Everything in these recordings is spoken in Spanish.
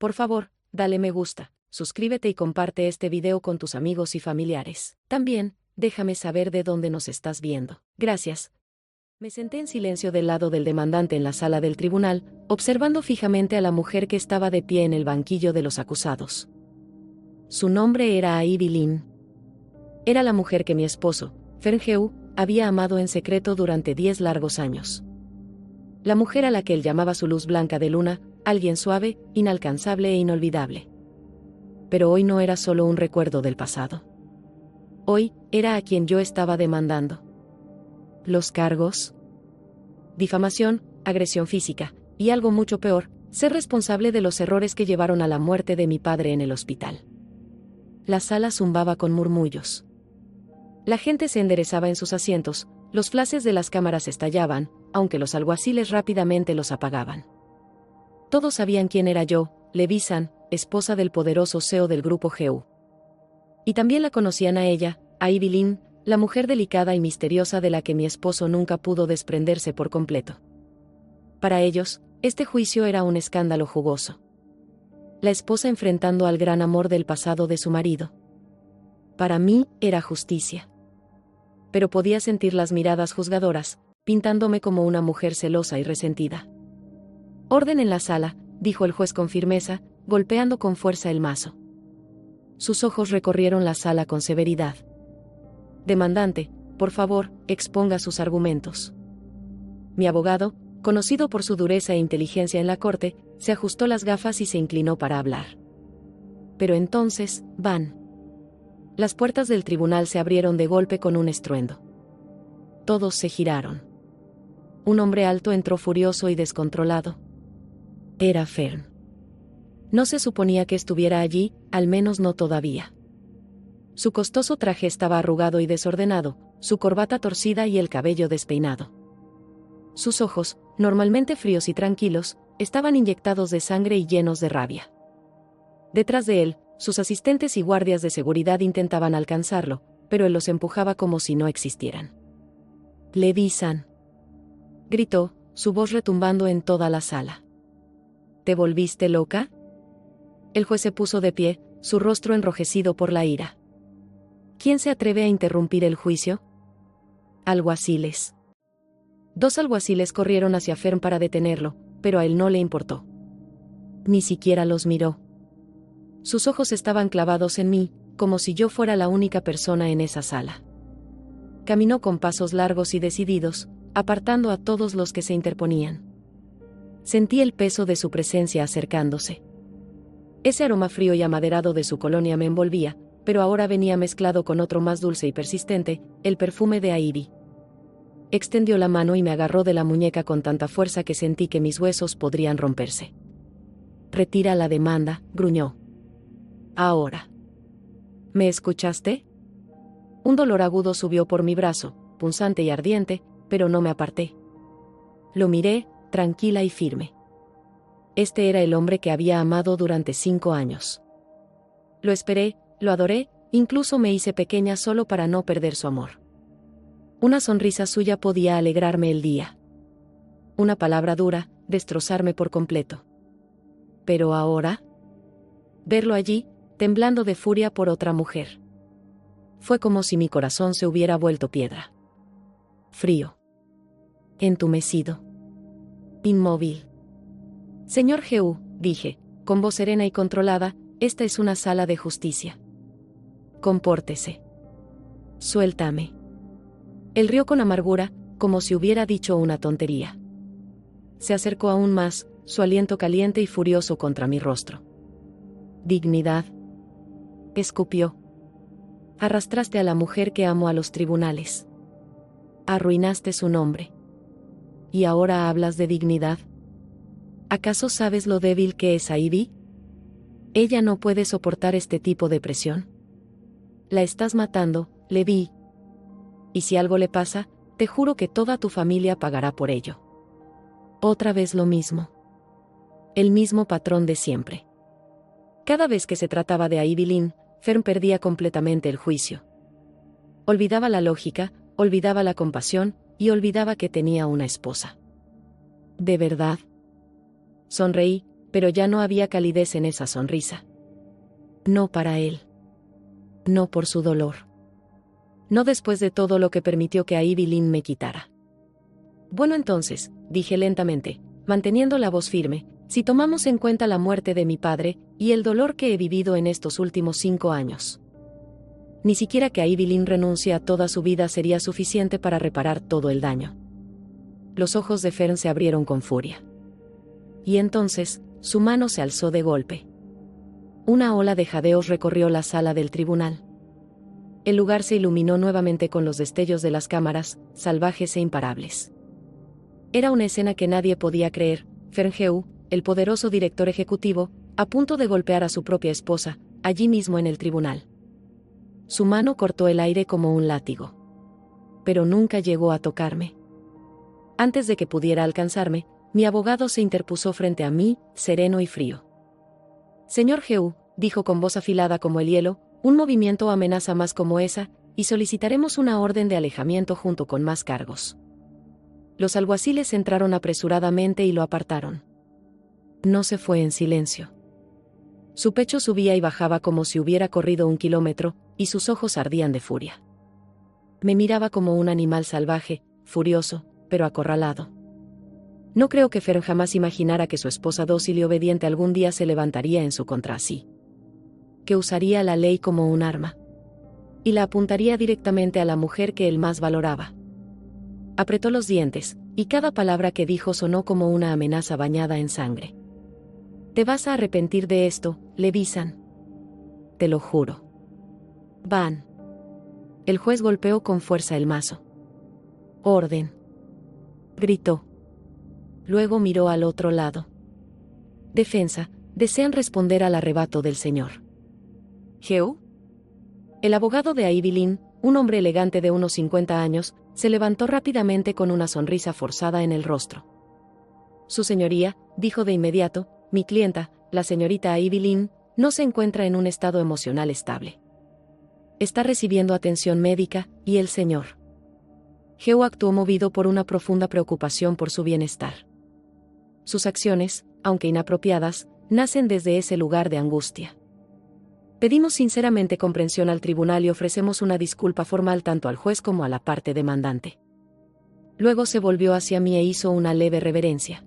Por favor, dale me gusta, suscríbete y comparte este video con tus amigos y familiares. También, déjame saber de dónde nos estás viendo. Gracias. Me senté en silencio del lado del demandante en la sala del tribunal, observando fijamente a la mujer que estaba de pie en el banquillo de los acusados. Su nombre era Ivy Lynn. Era la mujer que mi esposo, Fern Heu, había amado en secreto durante 10 largos años. La mujer a la que él llamaba su luz blanca de luna, alguien suave, inalcanzable e inolvidable. Pero hoy no era solo un recuerdo del pasado. Hoy, era a quien yo estaba demandando. Los cargos: difamación, agresión física, y algo mucho peor, ser responsable de los errores que llevaron a la muerte de mi padre en el hospital. La sala zumbaba con murmullos. La gente se enderezaba en sus asientos, los flashes de las cámaras estallaban, aunque los alguaciles rápidamente los apagaban. Todos sabían quién era yo, Levi San, esposa del poderoso CEO del grupo Heu. Y también la conocían a ella, a Ivy Lynn, la mujer delicada y misteriosa de la que mi esposo nunca pudo desprenderse por completo. Para ellos, este juicio era un escándalo jugoso. La esposa enfrentando al gran amor del pasado de su marido. Para mí, era justicia. Pero podía sentir las miradas juzgadoras, pintándome como una mujer celosa y resentida. «Orden en la sala», dijo el juez con firmeza, golpeando con fuerza el mazo. Sus ojos recorrieron la sala con severidad. «Demandante, por favor, exponga sus argumentos». Mi abogado, conocido por su dureza e inteligencia en la corte, se ajustó las gafas y se inclinó para hablar. Pero entonces, ¡van! Las puertas del tribunal se abrieron de golpe con un estruendo. Todos se giraron. Un hombre alto entró furioso y descontrolado. Era Fern. No se suponía que estuviera allí, al menos no todavía. Su costoso traje estaba arrugado y desordenado, su corbata torcida y el cabello despeinado. Sus ojos, normalmente fríos y tranquilos, estaban inyectados de sangre y llenos de rabia. Detrás de él, sus asistentes y guardias de seguridad intentaban alcanzarlo, pero él los empujaba como si no existieran. «Levi San», gritó, su voz retumbando en toda la sala. «¿Te volviste loca?» El juez se puso de pie, su rostro enrojecido por la ira. «¿Quién se atreve a interrumpir el juicio?» «Alguaciles». 2 alguaciles corrieron hacia Fern para detenerlo, pero a él no le importó. Ni siquiera los miró. Sus ojos estaban clavados en mí, como si yo fuera la única persona en esa sala. Caminó con pasos largos y decididos, apartando a todos los que se interponían. Sentí el peso de su presencia acercándose. Ese aroma frío y amaderado de su colonia me envolvía, pero ahora venía mezclado con otro más dulce y persistente, el perfume de Ivy. Extendió la mano y me agarró de la muñeca con tanta fuerza que sentí que mis huesos podrían romperse. «Retira la demanda», gruñó. «Ahora». «¿Me escuchaste?» Un dolor agudo subió por mi brazo, punzante y ardiente, pero no me aparté. Lo miré, tranquila y firme. Este era el hombre que había amado durante 5 años. Lo esperé, lo adoré, incluso me hice pequeña solo para no perder su amor. Una sonrisa suya podía alegrarme el día. Una palabra dura, destrozarme por completo. Pero ahora, verlo allí, temblando de furia por otra mujer. Fue como si mi corazón se hubiera vuelto piedra. Frío. Entumecido. Inmóvil. «Señor Heu», dije, con voz serena y controlada, «esta es una sala de justicia. Compórtese. Suéltame». Él rió con amargura, como si hubiera dicho una tontería. Se acercó aún más, su aliento caliente y furioso contra mi rostro. «Dignidad», escupió. «Arrastraste a la mujer que amo a los tribunales. Arruinaste su nombre. ¿Y ahora hablas de dignidad? ¿Acaso sabes lo débil que es Ivy? Ella no puede soportar este tipo de presión. La estás matando, Levi. Y si algo le pasa, te juro que toda tu familia pagará por ello». Otra vez lo mismo. El mismo patrón de siempre. Cada vez que se trataba de Ivy Lynn, Fern perdía completamente el juicio. Olvidaba la lógica, olvidaba la compasión, y olvidaba que tenía una esposa. «¿De verdad?» Sonreí, pero ya no había calidez en esa sonrisa. No para él. No por su dolor. No después de todo lo que permitió que Ivy Lynn me quitara. Bueno, entonces, dije lentamente, manteniendo la voz firme, si tomamos en cuenta la muerte de mi padre y el dolor que he vivido en estos últimos 5 años. Ni siquiera que Ivy Lynn renuncie a toda su vida sería suficiente para reparar todo el daño. Los ojos de Fern se abrieron con furia. Y entonces, su mano se alzó de golpe. Una ola de jadeos recorrió la sala del tribunal. El lugar se iluminó nuevamente con los destellos de las cámaras, salvajes e imparables. Era una escena que nadie podía creer. Ferngeu, el poderoso director ejecutivo, a punto de golpear a su propia esposa, allí mismo en el tribunal. Su mano cortó el aire como un látigo. Pero nunca llegó a tocarme. Antes de que pudiera alcanzarme, mi abogado se interpuso frente a mí, sereno y frío. Señor Geu, dijo con voz afilada como el hielo, un movimiento o amenaza más como esa, y solicitaremos una orden de alejamiento junto con más cargos. Los alguaciles entraron apresuradamente y lo apartaron. No se fue en silencio. Su pecho subía y bajaba como si hubiera corrido 1 kilómetro, y sus ojos ardían de furia. Me miraba como un animal salvaje, furioso, pero acorralado. No creo que Fern jamás imaginara que su esposa dócil y obediente algún día se levantaría en su contra así. Que usaría la ley como un arma. Y la apuntaría directamente a la mujer que él más valoraba. Apretó los dientes, y cada palabra que dijo sonó como una amenaza bañada en sangre. Te vas a arrepentir de esto, Levisan. Te lo juro. Van. El juez golpeó con fuerza el mazo. Orden. Gritó. Luego miró al otro lado. Defensa, ¿desean responder al arrebato del señor Geu? El abogado de Ivy Lynn, un hombre elegante de unos 50 años, se levantó rápidamente con una sonrisa forzada en el rostro. Su señoría, dijo de inmediato, mi clienta, la señorita Ivy Lynn, no se encuentra en un estado emocional estable. Está recibiendo atención médica, y el señor Geu actuó movido por una profunda preocupación por su bienestar. Sus acciones, aunque inapropiadas, nacen desde ese lugar de angustia. Pedimos sinceramente comprensión al tribunal y ofrecemos una disculpa formal tanto al juez como a la parte demandante. Luego se volvió hacia mí e hizo una leve reverencia.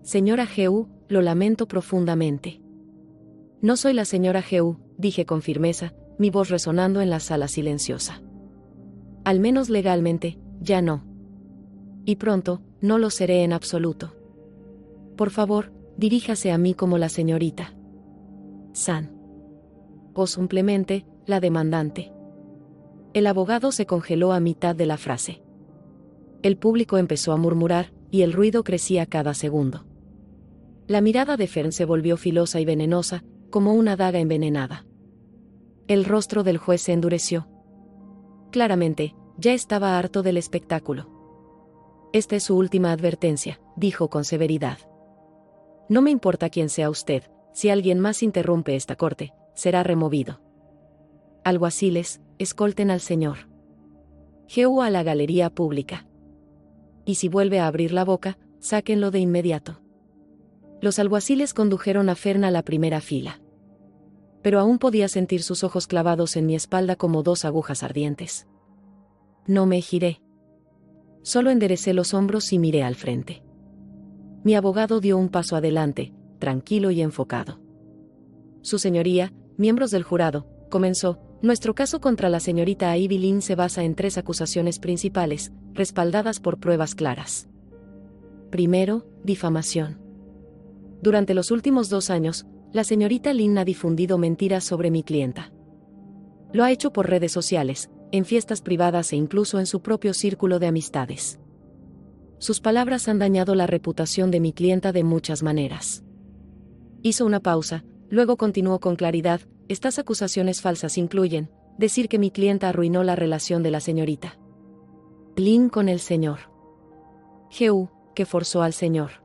Señora Geu, lo lamento profundamente. No soy la señora Geu, dije con firmeza, mi voz resonando en la sala silenciosa. Al menos legalmente, ya no. Y pronto, no lo seré en absoluto. Por favor, diríjase a mí como la señorita San. O simplemente, la demandante. El abogado se congeló a mitad de la frase. El público empezó a murmurar, y el ruido crecía cada segundo. La mirada de Fern se volvió filosa y venenosa, como una daga envenenada. El rostro del juez se endureció. Claramente, ya estaba harto del espectáculo. Esta es su última advertencia, dijo con severidad. No me importa quién sea usted, si alguien más interrumpe esta corte, será removido. Alguaciles, escolten al señor Geu a la galería pública. Y si vuelve a abrir la boca, sáquenlo de inmediato. Los alguaciles condujeron a Fern a la primera fila. Pero aún podía sentir sus ojos clavados en mi espalda como 2 agujas ardientes. No me giré. Solo enderecé los hombros y miré al frente. Mi abogado dio un paso adelante, tranquilo y enfocado. Su señoría, miembros del jurado, comenzó, nuestro caso contra la señorita Ivy Lynn se basa en 3 acusaciones principales, respaldadas por pruebas claras. Primero, difamación. Durante los últimos 2 años, la señorita Lynn ha difundido mentiras sobre mi clienta. Lo ha hecho por redes sociales, en fiestas privadas e incluso en su propio círculo de amistades. Sus palabras han dañado la reputación de mi clienta de muchas maneras. Hizo una pausa, luego continuó con claridad, estas acusaciones falsas incluyen, decir que mi clienta arruinó la relación de la señorita Lynn con el señor Geu, que forzó al señor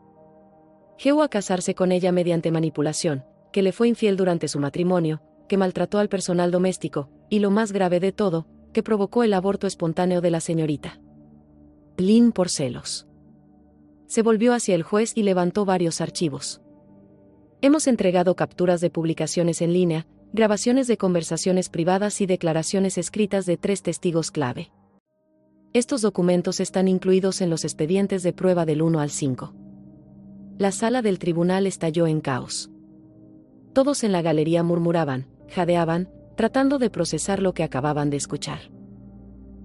Geu a casarse con ella mediante manipulación, que le fue infiel durante su matrimonio, que maltrató al personal doméstico, y lo más grave de todo, que provocó el aborto espontáneo de la señorita Lynn por celos. Se volvió hacia el juez y levantó varios archivos. Hemos entregado capturas de publicaciones en línea, grabaciones de conversaciones privadas y declaraciones escritas de 3 testigos clave. Estos documentos están incluidos en los expedientes de prueba del 1 al 5. La sala del tribunal estalló en caos. Todos en la galería murmuraban, jadeaban, tratando de procesar lo que acababan de escuchar.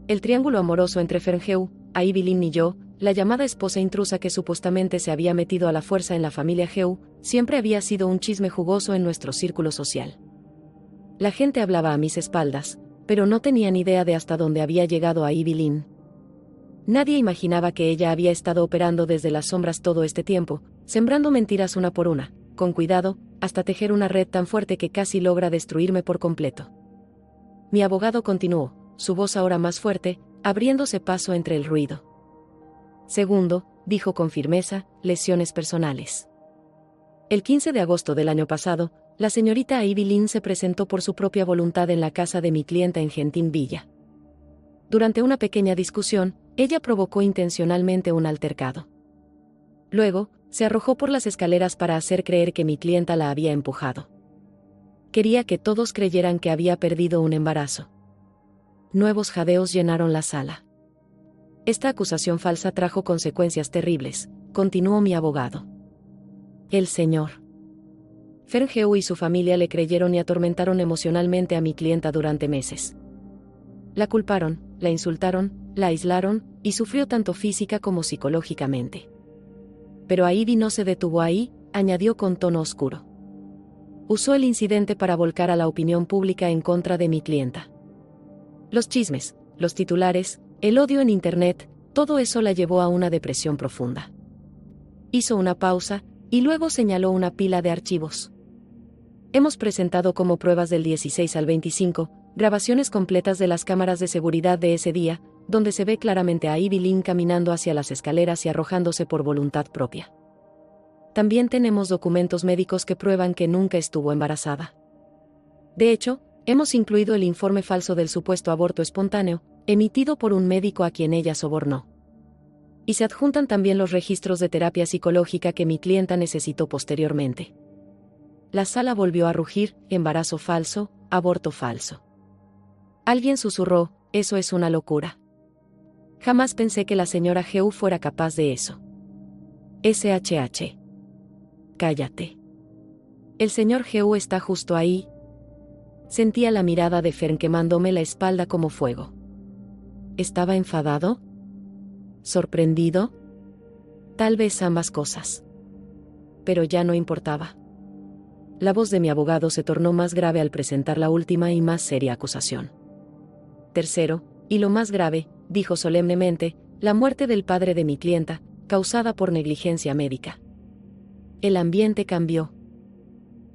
El triángulo amoroso entre Ferngeu, Ivy Lynn y yo, la llamada esposa intrusa que supuestamente se había metido a la fuerza en la familia Heu, siempre había sido un chisme jugoso en nuestro círculo social. La gente hablaba a mis espaldas, pero no tenían idea de hasta dónde había llegado a Ivy Lynn. Nadie imaginaba que ella había estado operando desde las sombras todo este tiempo, sembrando mentiras una por una, con cuidado, hasta tejer una red tan fuerte que casi logra destruirme por completo. Mi abogado continuó, su voz ahora más fuerte, abriéndose paso entre el ruido. Segundo, dijo con firmeza, lesiones personales. El 15 de agosto del año pasado, la señorita Ivy Lynn se presentó por su propia voluntad en la casa de mi clienta en Genting Villa. Durante una pequeña discusión, ella provocó intencionalmente un altercado. Luego, se arrojó por las escaleras para hacer creer que mi clienta la había empujado. Quería que todos creyeran que había perdido un embarazo. Nuevos jadeos llenaron la sala. Esta acusación falsa trajo consecuencias terribles, continuó mi abogado. El señor Ferngeu y su familia le creyeron y atormentaron emocionalmente a mi clienta durante meses. La culparon, la insultaron, la aislaron, y sufrió tanto física como psicológicamente. Pero Ivy no se detuvo ahí, añadió con tono oscuro. Usó el incidente para volcar a la opinión pública en contra de mi clienta. Los chismes, los titulares, el odio en Internet, todo eso la llevó a una depresión profunda. Hizo una pausa, y luego señaló una pila de archivos. Hemos presentado como pruebas del 16 al 25, grabaciones completas de las cámaras de seguridad de ese día, donde se ve claramente a Ivy Lynn caminando hacia las escaleras y arrojándose por voluntad propia. También tenemos documentos médicos que prueban que nunca estuvo embarazada. De hecho, hemos incluido el informe falso del supuesto aborto espontáneo, emitido por un médico a quien ella sobornó. Y se adjuntan también los registros de terapia psicológica que mi clienta necesitó posteriormente. La sala volvió a rugir, embarazo falso, aborto falso. Alguien susurró, eso es una locura. Jamás pensé que la señora Heu fuera capaz de eso. SHH. Cállate. El señor Heu está justo ahí. Sentía la mirada de Fern quemándome la espalda como fuego. ¿Estaba enfadado? ¿Sorprendido? Tal vez ambas cosas. Pero ya no importaba. La voz de mi abogado se tornó más grave al presentar la última y más seria acusación. Tercero, y lo más grave, dijo solemnemente, la muerte del padre de mi clienta, causada por negligencia médica. El ambiente cambió.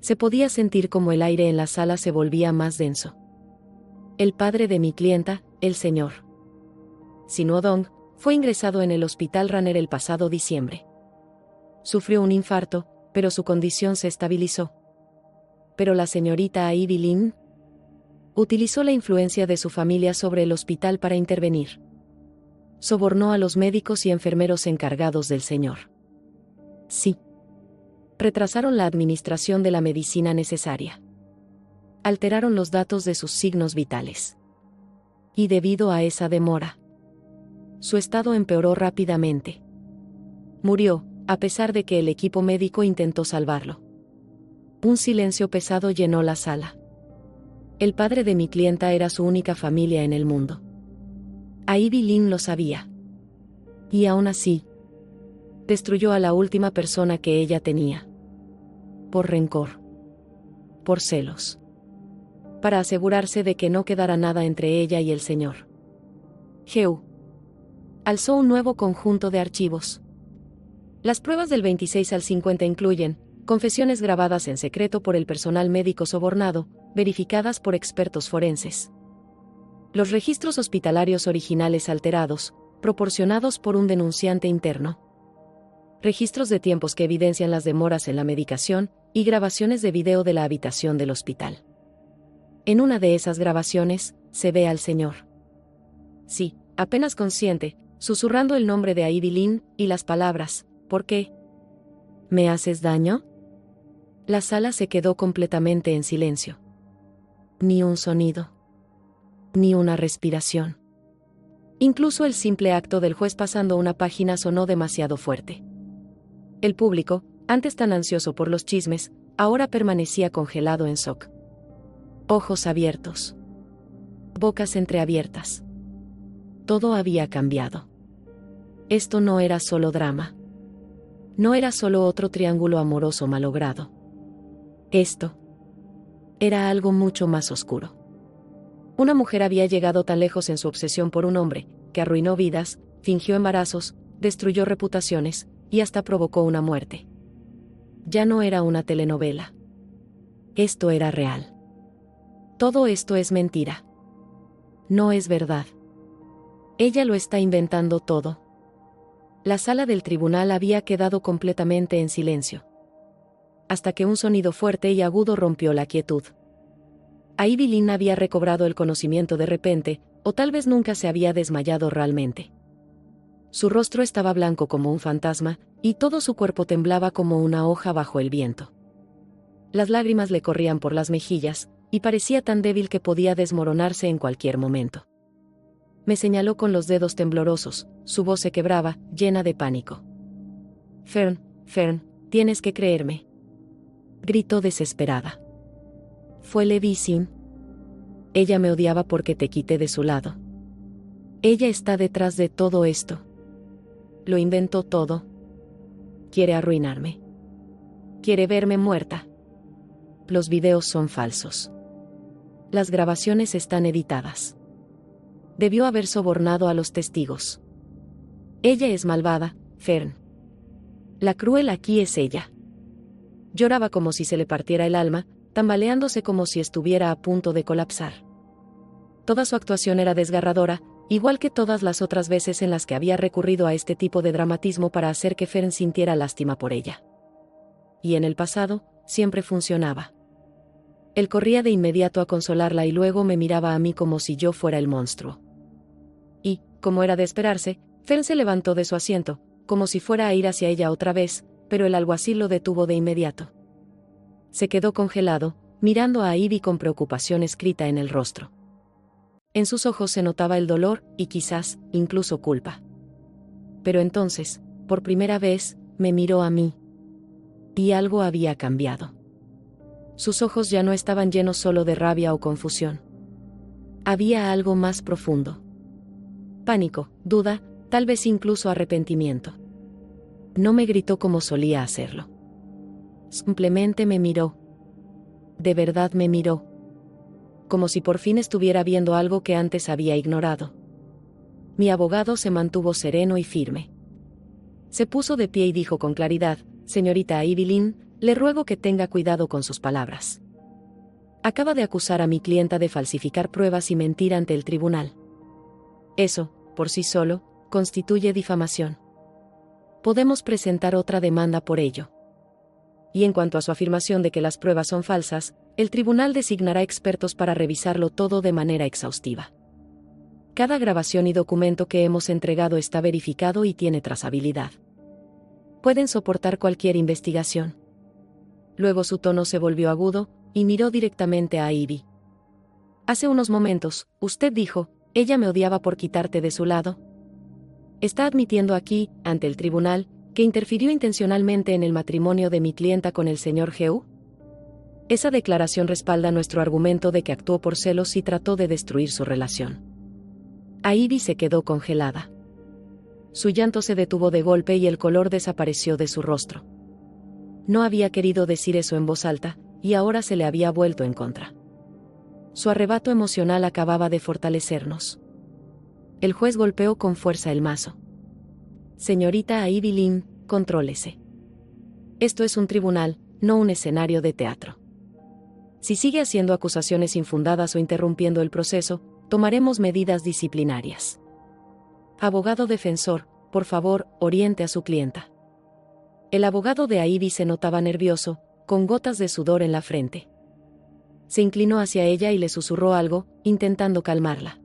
Se podía sentir como el aire en la sala se volvía más denso. El padre de mi clienta, el señor Sinuodong, fue ingresado en el hospital Ranner el pasado diciembre. Sufrió un infarto, pero su condición se estabilizó. Pero la señorita Ivy Lynn utilizó la influencia de su familia sobre el hospital para intervenir. Sobornó a los médicos y enfermeros encargados del señor. Sí. Retrasaron la administración de la medicina necesaria. Alteraron los datos de sus signos vitales. Y debido a esa demora, su estado empeoró rápidamente. Murió, a pesar de que el equipo médico intentó salvarlo. Un silencio pesado llenó la sala. El padre de mi clienta era su única familia en el mundo. Ivy Lynn lo sabía. Y aún así, destruyó a la última persona que ella tenía. Por rencor. Por celos. Para asegurarse de que no quedara nada entre ella y el señor Heu alzó un nuevo conjunto de archivos. Las pruebas del 26 al 50 incluyen confesiones grabadas en secreto por el personal médico sobornado, verificadas por expertos forenses. Los registros hospitalarios originales alterados, proporcionados por un denunciante interno. Registros de tiempos que evidencian las demoras en la medicación, y grabaciones de video de la habitación del hospital. En una de esas grabaciones, se ve al señor. Sí, apenas consciente, susurrando el nombre de Ivy Lynn, y las palabras, ¿por qué? ¿Me haces daño? La sala se quedó completamente en silencio. Ni un sonido. Ni una respiración. Incluso el simple acto del juez pasando una página sonó demasiado fuerte. El público, antes tan ansioso por los chismes, ahora permanecía congelado en shock. Ojos abiertos. Bocas entreabiertas. Todo había cambiado. Esto no era solo drama. No era solo otro triángulo amoroso malogrado. Esto era algo mucho más oscuro. Una mujer había llegado tan lejos en su obsesión por un hombre, que arruinó vidas, fingió embarazos, destruyó reputaciones, y hasta provocó una muerte. Ya no era una telenovela. Esto era real. Todo esto es mentira. No es verdad. Ella lo está inventando todo. La sala del tribunal había quedado completamente en silencio. Hasta que un sonido fuerte y agudo rompió la quietud. Ivy Lynn había recobrado el conocimiento de repente, o tal vez nunca se había desmayado realmente. Su rostro estaba blanco como un fantasma, y todo su cuerpo temblaba como una hoja bajo el viento. Las lágrimas le corrían por las mejillas, y parecía tan débil que podía desmoronarse en cualquier momento. Me señaló con los dedos temblorosos, su voz se quebraba, llena de pánico. Fern, tienes que creerme. Gritó desesperada. Fue levísimo. Ella me odiaba porque te quité de su lado. Ella está detrás de todo esto. Lo inventó todo. Quiere arruinarme. Quiere verme muerta. Los videos son falsos. Las grabaciones están editadas. Debió haber sobornado a los testigos. Ella es malvada, Fern. La cruel aquí es ella. Lloraba como si se le partiera el alma, tambaleándose como si estuviera a punto de colapsar. Toda su actuación era desgarradora, igual que todas las otras veces en las que había recurrido a este tipo de dramatismo para hacer que Fern sintiera lástima por ella. Y en el pasado, siempre funcionaba. Él corría de inmediato a consolarla y luego me miraba a mí como si yo fuera el monstruo. Y, como era de esperarse, Fern se levantó de su asiento, como si fuera a ir hacia ella otra vez, pero el alguacil lo detuvo de inmediato. Se quedó congelado, mirando a Ivy con preocupación escrita en el rostro. En sus ojos se notaba el dolor, y quizás, incluso culpa. Pero entonces, por primera vez, me miró a mí. Y algo había cambiado. Sus ojos ya no estaban llenos solo de rabia o confusión. Había algo más profundo. Pánico, duda, tal vez incluso arrepentimiento. No me gritó como solía hacerlo. Simplemente me miró. De verdad me miró. Como si por fin estuviera viendo algo que antes había ignorado. Mi abogado se mantuvo sereno y firme. Se puso de pie y dijo con claridad: «Señorita Ivy Lynn, le ruego que tenga cuidado con sus palabras. Acaba de acusar a mi clienta de falsificar pruebas y mentir ante el tribunal. Eso, por sí solo, constituye difamación. Podemos presentar otra demanda por ello. Y en cuanto a su afirmación de que las pruebas son falsas, el tribunal designará expertos para revisarlo todo de manera exhaustiva. Cada grabación y documento que hemos entregado está verificado y tiene trazabilidad. Pueden soportar cualquier investigación». Luego su tono se volvió agudo, y miró directamente a Ivy. «Hace unos momentos, usted dijo, ella me odiaba por quitarte de su lado. ¿Está admitiendo aquí, ante el tribunal, que interfirió intencionalmente en el matrimonio de mi clienta con el señor Heu? Esa declaración respalda nuestro argumento de que actuó por celos y trató de destruir su relación». Ivy se quedó congelada. Su llanto se detuvo de golpe y el color desapareció de su rostro. No había querido decir eso en voz alta, y ahora se le había vuelto en contra. Su arrebato emocional acababa de fortalecernos. El juez golpeó con fuerza el mazo. «Señorita Ivy Lynn, contrólese. Esto es un tribunal, no un escenario de teatro. Si sigue haciendo acusaciones infundadas o interrumpiendo el proceso, tomaremos medidas disciplinarias. Abogado defensor, por favor, oriente a su clienta». El abogado de Ivy se notaba nervioso, con gotas de sudor en la frente. Se inclinó hacia ella y le susurró algo, intentando calmarla.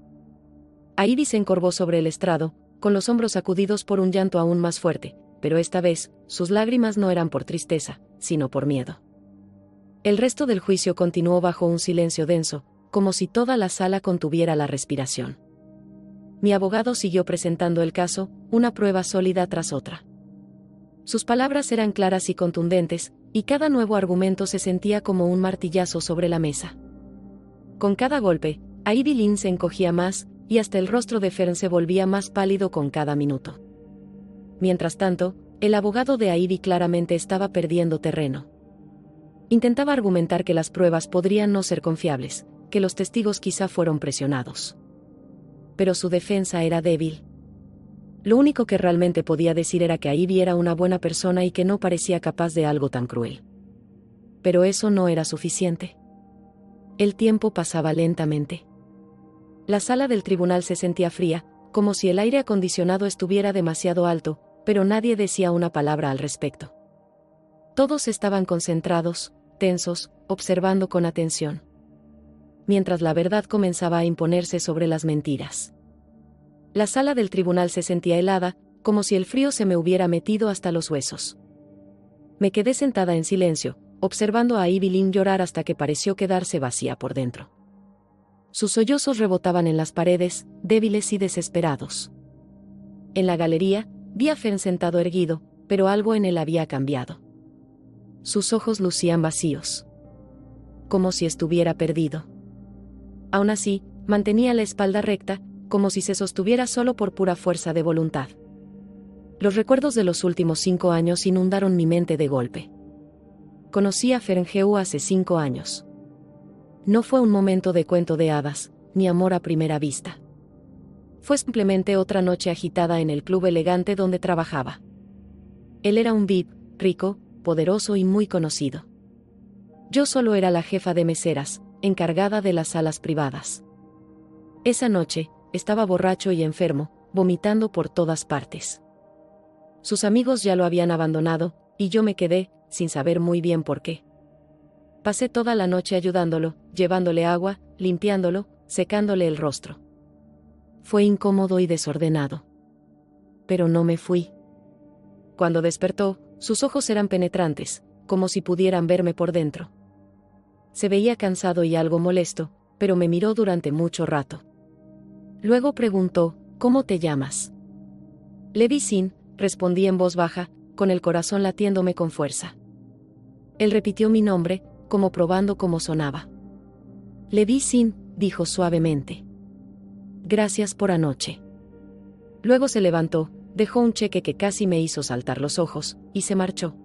Ivy se encorvó sobre el estrado, con los hombros sacudidos por un llanto aún más fuerte, pero esta vez, sus lágrimas no eran por tristeza, sino por miedo. El resto del juicio continuó bajo un silencio denso, como si toda la sala contuviera la respiración. Mi abogado siguió presentando el caso, una prueba sólida tras otra. Sus palabras eran claras y contundentes, y cada nuevo argumento se sentía como un martillazo sobre la mesa. Con cada golpe, Ivy Lynn se encogía más, y hasta el rostro de Fern se volvía más pálido con cada minuto. Mientras tanto, el abogado de Ivy claramente estaba perdiendo terreno. Intentaba argumentar que las pruebas podrían no ser confiables, que los testigos quizá fueron presionados. Pero su defensa era débil. Lo único que realmente podía decir era que Ivy era una buena persona y que no parecía capaz de algo tan cruel. Pero eso no era suficiente. El tiempo pasaba lentamente. La sala del tribunal se sentía fría, como si el aire acondicionado estuviera demasiado alto, pero nadie decía una palabra al respecto. Todos estaban concentrados, tensos, observando con atención. Mientras la verdad comenzaba a imponerse sobre las mentiras. La sala del tribunal se sentía helada, como si el frío se me hubiera metido hasta los huesos. Me quedé sentada en silencio, observando a Ivy Lynn llorar hasta que pareció quedarse vacía por dentro. Sus sollozos rebotaban en las paredes, débiles y desesperados. En la galería, vi a Fern sentado erguido, pero algo en él había cambiado. Sus ojos lucían vacíos. Como si estuviera perdido. Aún así, mantenía la espalda recta, como si se sostuviera solo por pura fuerza de voluntad. Los recuerdos de los últimos 5 años inundaron mi mente de golpe. Conocí a Fern Heu hace 5 años. No fue un momento de cuento de hadas, ni amor a primera vista. Fue simplemente otra noche agitada en el club elegante donde trabajaba. Él era un VIP, rico, poderoso y muy conocido. Yo solo era la jefa de meseras, encargada de las salas privadas. Esa noche, estaba borracho y enfermo, vomitando por todas partes. Sus amigos ya lo habían abandonado, y yo me quedé, sin saber muy bien por qué. Pasé toda la noche ayudándolo, llevándole agua, limpiándolo, secándole el rostro. Fue incómodo y desordenado. Pero no me fui. Cuando despertó, sus ojos eran penetrantes, como si pudieran verme por dentro. Se veía cansado y algo molesto, pero me miró durante mucho rato. Luego preguntó, ¿cómo te llamas? Levi Sin, respondí en voz baja, con el corazón latiéndome con fuerza. Él repitió mi nombre, como probando cómo sonaba. Levi Sin, dijo suavemente. Gracias por anoche. Luego se levantó, dejó un cheque que casi me hizo saltar los ojos, y se marchó.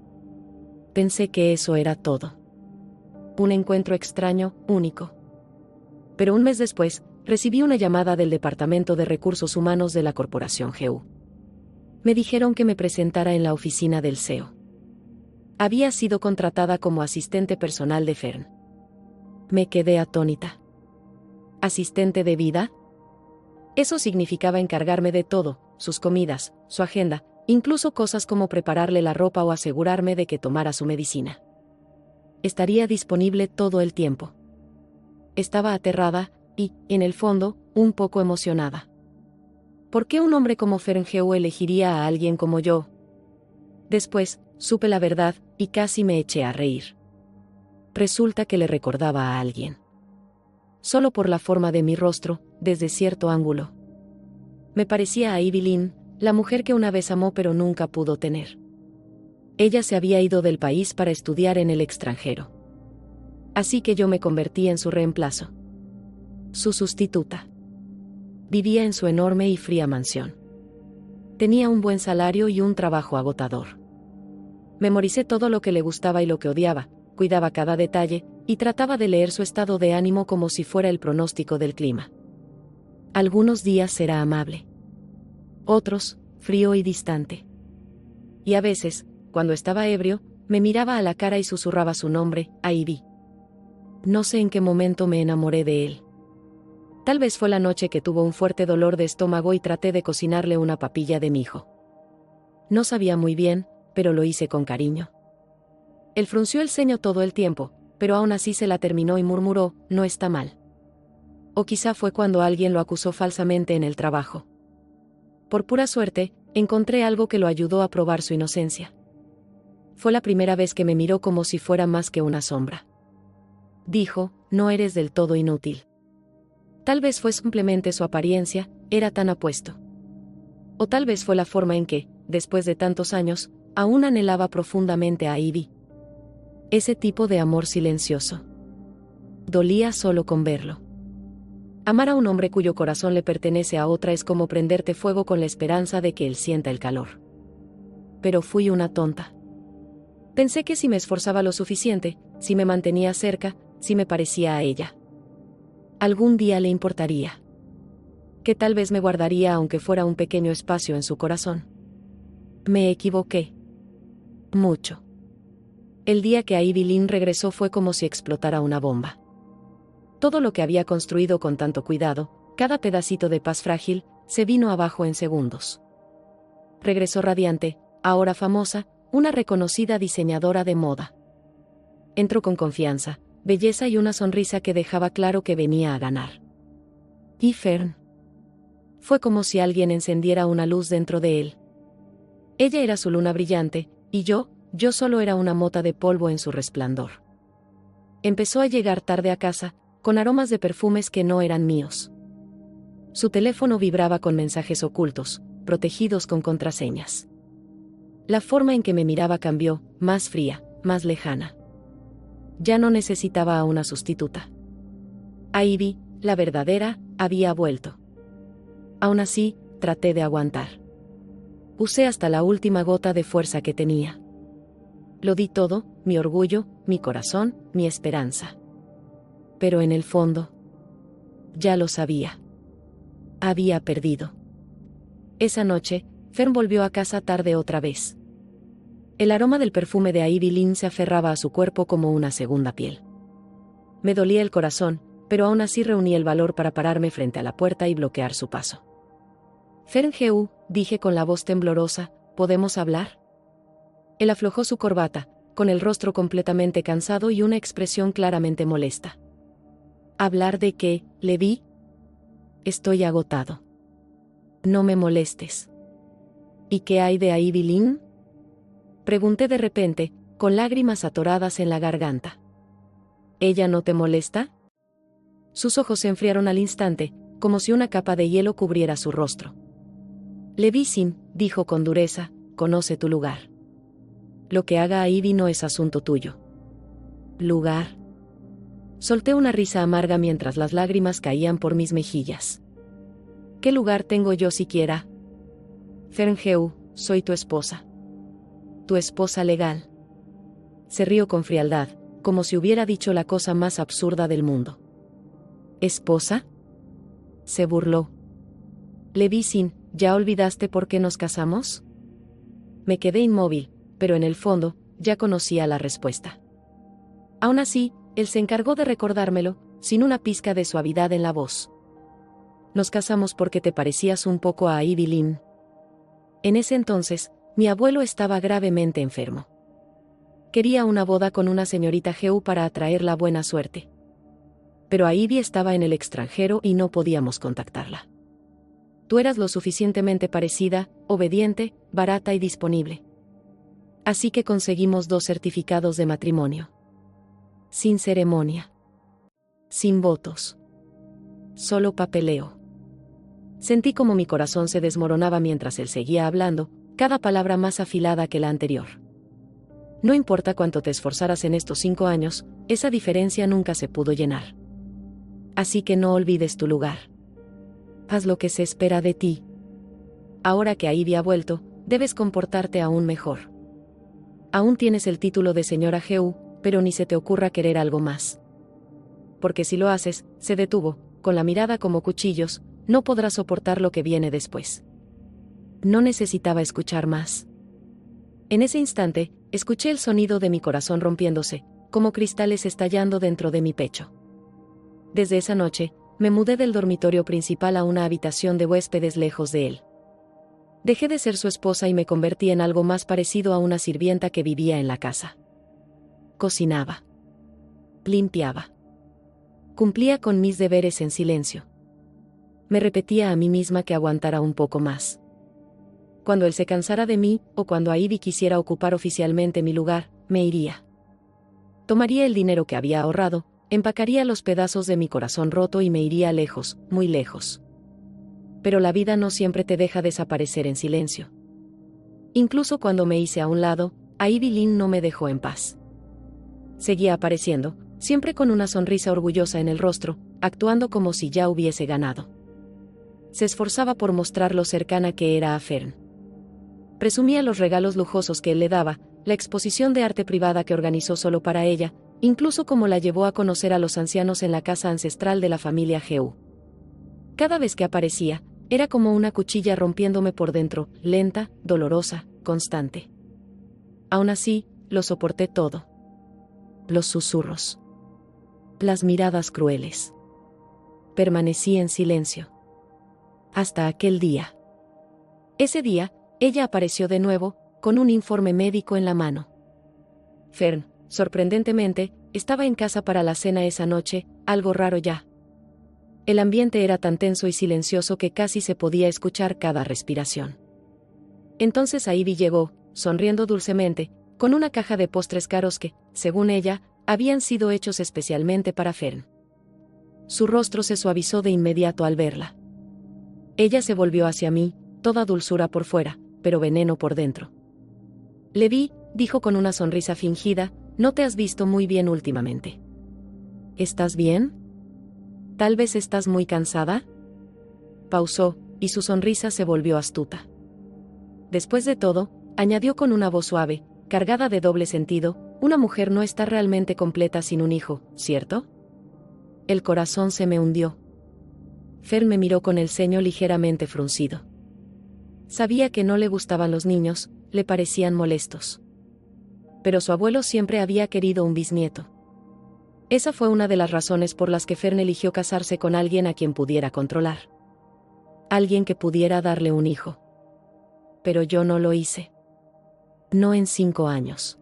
Pensé que eso era todo. Un encuentro extraño, único. Pero un mes después, recibí una llamada del Departamento de Recursos Humanos de la Corporación Heu. Me dijeron que me presentara en la oficina del CEO. Había sido contratada como asistente personal de Fern. Me quedé atónita. ¿Asistente de vida? Eso significaba encargarme de todo, sus comidas, su agenda, incluso cosas como prepararle la ropa o asegurarme de que tomara su medicina. Estaría disponible todo el tiempo. Estaba aterrada y, en el fondo, un poco emocionada. ¿Por qué un hombre como Fern Heu elegiría a alguien como yo? Después, supe la verdad, y casi me eché a reír. Resulta que le recordaba a alguien. Solo por la forma de mi rostro, desde cierto ángulo. Me parecía a Ivy Lynn, la mujer que una vez amó pero nunca pudo tener. Ella se había ido del país para estudiar en el extranjero. Así que yo me convertí en su reemplazo. Su sustituta. Vivía en su enorme y fría mansión. Tenía un buen salario y un trabajo agotador. Memoricé todo lo que le gustaba y lo que odiaba, cuidaba cada detalle, y trataba de leer su estado de ánimo como si fuera el pronóstico del clima. Algunos días era amable. Otros, frío y distante. Y a veces, cuando estaba ebrio, me miraba a la cara y susurraba su nombre, Ivy. No sé en qué momento me enamoré de él. Tal vez fue la noche que tuvo un fuerte dolor de estómago y traté de cocinarle una papilla de mijo. No sabía muy bien, pero lo hice con cariño. Él frunció el ceño todo el tiempo, pero aún así se la terminó y murmuró, no está mal. O quizá fue cuando alguien lo acusó falsamente en el trabajo. Por pura suerte, encontré algo que lo ayudó a probar su inocencia. Fue la primera vez que me miró como si fuera más que una sombra. dijo, no eres del todo inútil. Tal vez fue simplemente su apariencia, era tan apuesto. O tal vez fue la forma en que, después de tantos años, aún anhelaba profundamente a Ivy. Ese tipo de amor silencioso. Dolía solo con verlo. Amar a un hombre cuyo corazón le pertenece a otra es como prenderte fuego con la esperanza de que él sienta el calor. Pero fui una tonta. Pensé que si me esforzaba lo suficiente, si me mantenía cerca, si me parecía a ella, algún día le importaría. Que tal vez me guardaría aunque fuera un pequeño espacio en su corazón. Me equivoqué. Mucho. El día que Ivy Lynn regresó fue como si explotara una bomba. Todo lo que había construido con tanto cuidado, cada pedacito de paz frágil, se vino abajo en segundos. Regresó radiante, ahora famosa, una reconocida diseñadora de moda. Entró con confianza, belleza y una sonrisa que dejaba claro que venía a ganar. Y Fern. Fue como si alguien encendiera una luz dentro de él. Ella era su luna brillante, y yo solo era una mota de polvo en su resplandor. Empezó a llegar tarde a casa, con aromas de perfumes que no eran míos. Su teléfono vibraba con mensajes ocultos, protegidos con contraseñas. La forma en que me miraba cambió, más fría, más lejana. Ya no necesitaba a una sustituta. Ivy, la verdadera, había vuelto. Aún así, traté de aguantar. Usé hasta la última gota de fuerza que tenía. Lo di todo, mi orgullo, mi corazón, mi esperanza. Pero en el fondo, ya lo sabía. Había perdido. Esa noche, Fern volvió a casa tarde otra vez. El aroma del perfume de Ivy Lynn se aferraba a su cuerpo como una segunda piel. Me dolía el corazón, pero aún así reuní el valor para pararme frente a la puerta y bloquear su paso. Fern Heu, dije con la voz temblorosa, ¿podemos hablar? Él aflojó su corbata, con el rostro completamente cansado y una expresión claramente molesta. ¿Hablar de qué, Levi? Estoy agotado. No me molestes. ¿Y qué hay de Ivy Lynn? Pregunté de repente, con lágrimas atoradas en la garganta. ¿Ella no te molesta? Sus ojos se enfriaron al instante, como si una capa de hielo cubriera su rostro. Levi Sim, dijo con dureza, conoce tu lugar. Lo que haga a Ivy no es asunto tuyo. ¿Lugar? Solté una risa amarga mientras las lágrimas caían por mis mejillas. ¿Qué lugar tengo yo siquiera? Fern Heu, soy tu esposa. Tu esposa legal. Se rió con frialdad, como si hubiera dicho la cosa más absurda del mundo. ¿Esposa? Se burló. Levi Sim, ¿ya olvidaste por qué nos casamos? Me quedé inmóvil, pero en el fondo, ya conocía la respuesta. Aún así, él se encargó de recordármelo, sin una pizca de suavidad en la voz. Nos casamos porque te parecías un poco a Ivy Lynn. En ese entonces, mi abuelo estaba gravemente enfermo. Quería una boda con una señorita Heu para atraer la buena suerte. Pero Ivy estaba en el extranjero y no podíamos contactarla. Tú eras lo suficientemente parecida, obediente, barata y disponible. Así que conseguimos 2 certificados de matrimonio. Sin ceremonia. Sin votos. Solo papeleo. Sentí como mi corazón se desmoronaba mientras él seguía hablando, cada palabra más afilada que la anterior. No importa cuánto te esforzaras en estos 5 años, esa diferencia nunca se pudo llenar. Así que no olvides tu lugar. Haz lo que se espera de ti. Ahora que Ivy ha vuelto, debes comportarte aún mejor. Aún tienes el título de señora Heu, pero ni se te ocurra querer algo más. Porque si lo haces, se detuvo, con la mirada como cuchillos, no podrás soportar lo que viene después. No necesitaba escuchar más. En ese instante, escuché el sonido de mi corazón rompiéndose, como cristales estallando dentro de mi pecho. Desde esa noche, me mudé del dormitorio principal a una habitación de huéspedes lejos de él. Dejé de ser su esposa y me convertí en algo más parecido a una sirvienta que vivía en la casa. Cocinaba. Limpiaba. Cumplía con mis deberes en silencio. Me repetía a mí misma que aguantara un poco más. Cuando él se cansara de mí, o cuando Ivy quisiera ocupar oficialmente mi lugar, me iría. Tomaría el dinero que había ahorrado, Empacaría los pedazos de mi corazón roto y me iría lejos, muy lejos. Pero la vida no siempre te deja desaparecer en silencio. Incluso cuando me hice a un lado, Ivy Lynn no me dejó en paz. Seguía apareciendo, siempre con una sonrisa orgullosa en el rostro, actuando como si ya hubiese ganado. Se esforzaba por mostrar lo cercana que era a Fern. Presumía los regalos lujosos que él le daba, la exposición de arte privada que organizó solo para ella, incluso cómo la llevó a conocer a los ancianos en la casa ancestral de la familia Heu. Cada vez que aparecía, era como una cuchilla rompiéndome por dentro, lenta, dolorosa, constante. Aún así, lo soporté todo. Los susurros. Las miradas crueles. Permanecí en silencio. Hasta aquel día. Ese día, ella apareció de nuevo, con un informe médico en la mano. Fern, sorprendentemente, estaba en casa para la cena esa noche, algo raro ya. El ambiente era tan tenso y silencioso que casi se podía escuchar cada respiración. Entonces Ivy llegó, sonriendo dulcemente, con una caja de postres caros que, según ella, habían sido hechos especialmente para Fern. Su rostro se suavizó de inmediato al verla. Ella se volvió hacia mí, toda dulzura por fuera, pero veneno por dentro. Levi, dijo con una sonrisa fingida, no te has visto muy bien últimamente. ¿Estás bien? ¿Tal vez estás muy cansada? Pausó, y su sonrisa se volvió astuta. Después de todo, añadió con una voz suave, cargada de doble sentido, una mujer no está realmente completa sin un hijo, ¿cierto? El corazón se me hundió. Fern me miró con el ceño ligeramente fruncido. Sabía que no le gustaban los niños, le parecían molestos. Pero su abuelo siempre había querido un bisnieto. Esa fue una de las razones por las que Fern eligió casarse con alguien a quien pudiera controlar. Alguien que pudiera darle un hijo. Pero yo no lo hice. No en 5 años.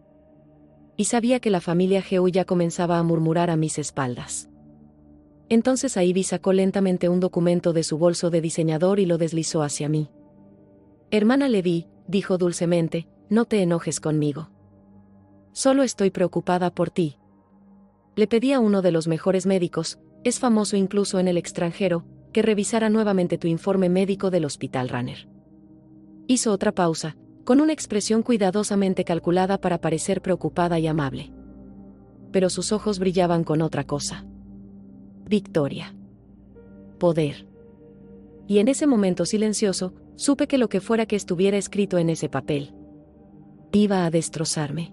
Y sabía que la familia Heu ya comenzaba a murmurar a mis espaldas. Entonces Ivy sacó lentamente un documento de su bolso de diseñador y lo deslizó hacia mí. Hermana Levi, dijo dulcemente, no te enojes conmigo. Solo estoy preocupada por ti. Le pedí a uno de los mejores médicos, es famoso incluso en el extranjero, que revisara nuevamente tu informe médico del Hospital Runner. Hizo otra pausa, con una expresión cuidadosamente calculada para parecer preocupada y amable. Pero sus ojos brillaban con otra cosa. Victoria. Poder. Y en ese momento silencioso, supe que lo que fuera que estuviera escrito en ese papel iba a destrozarme.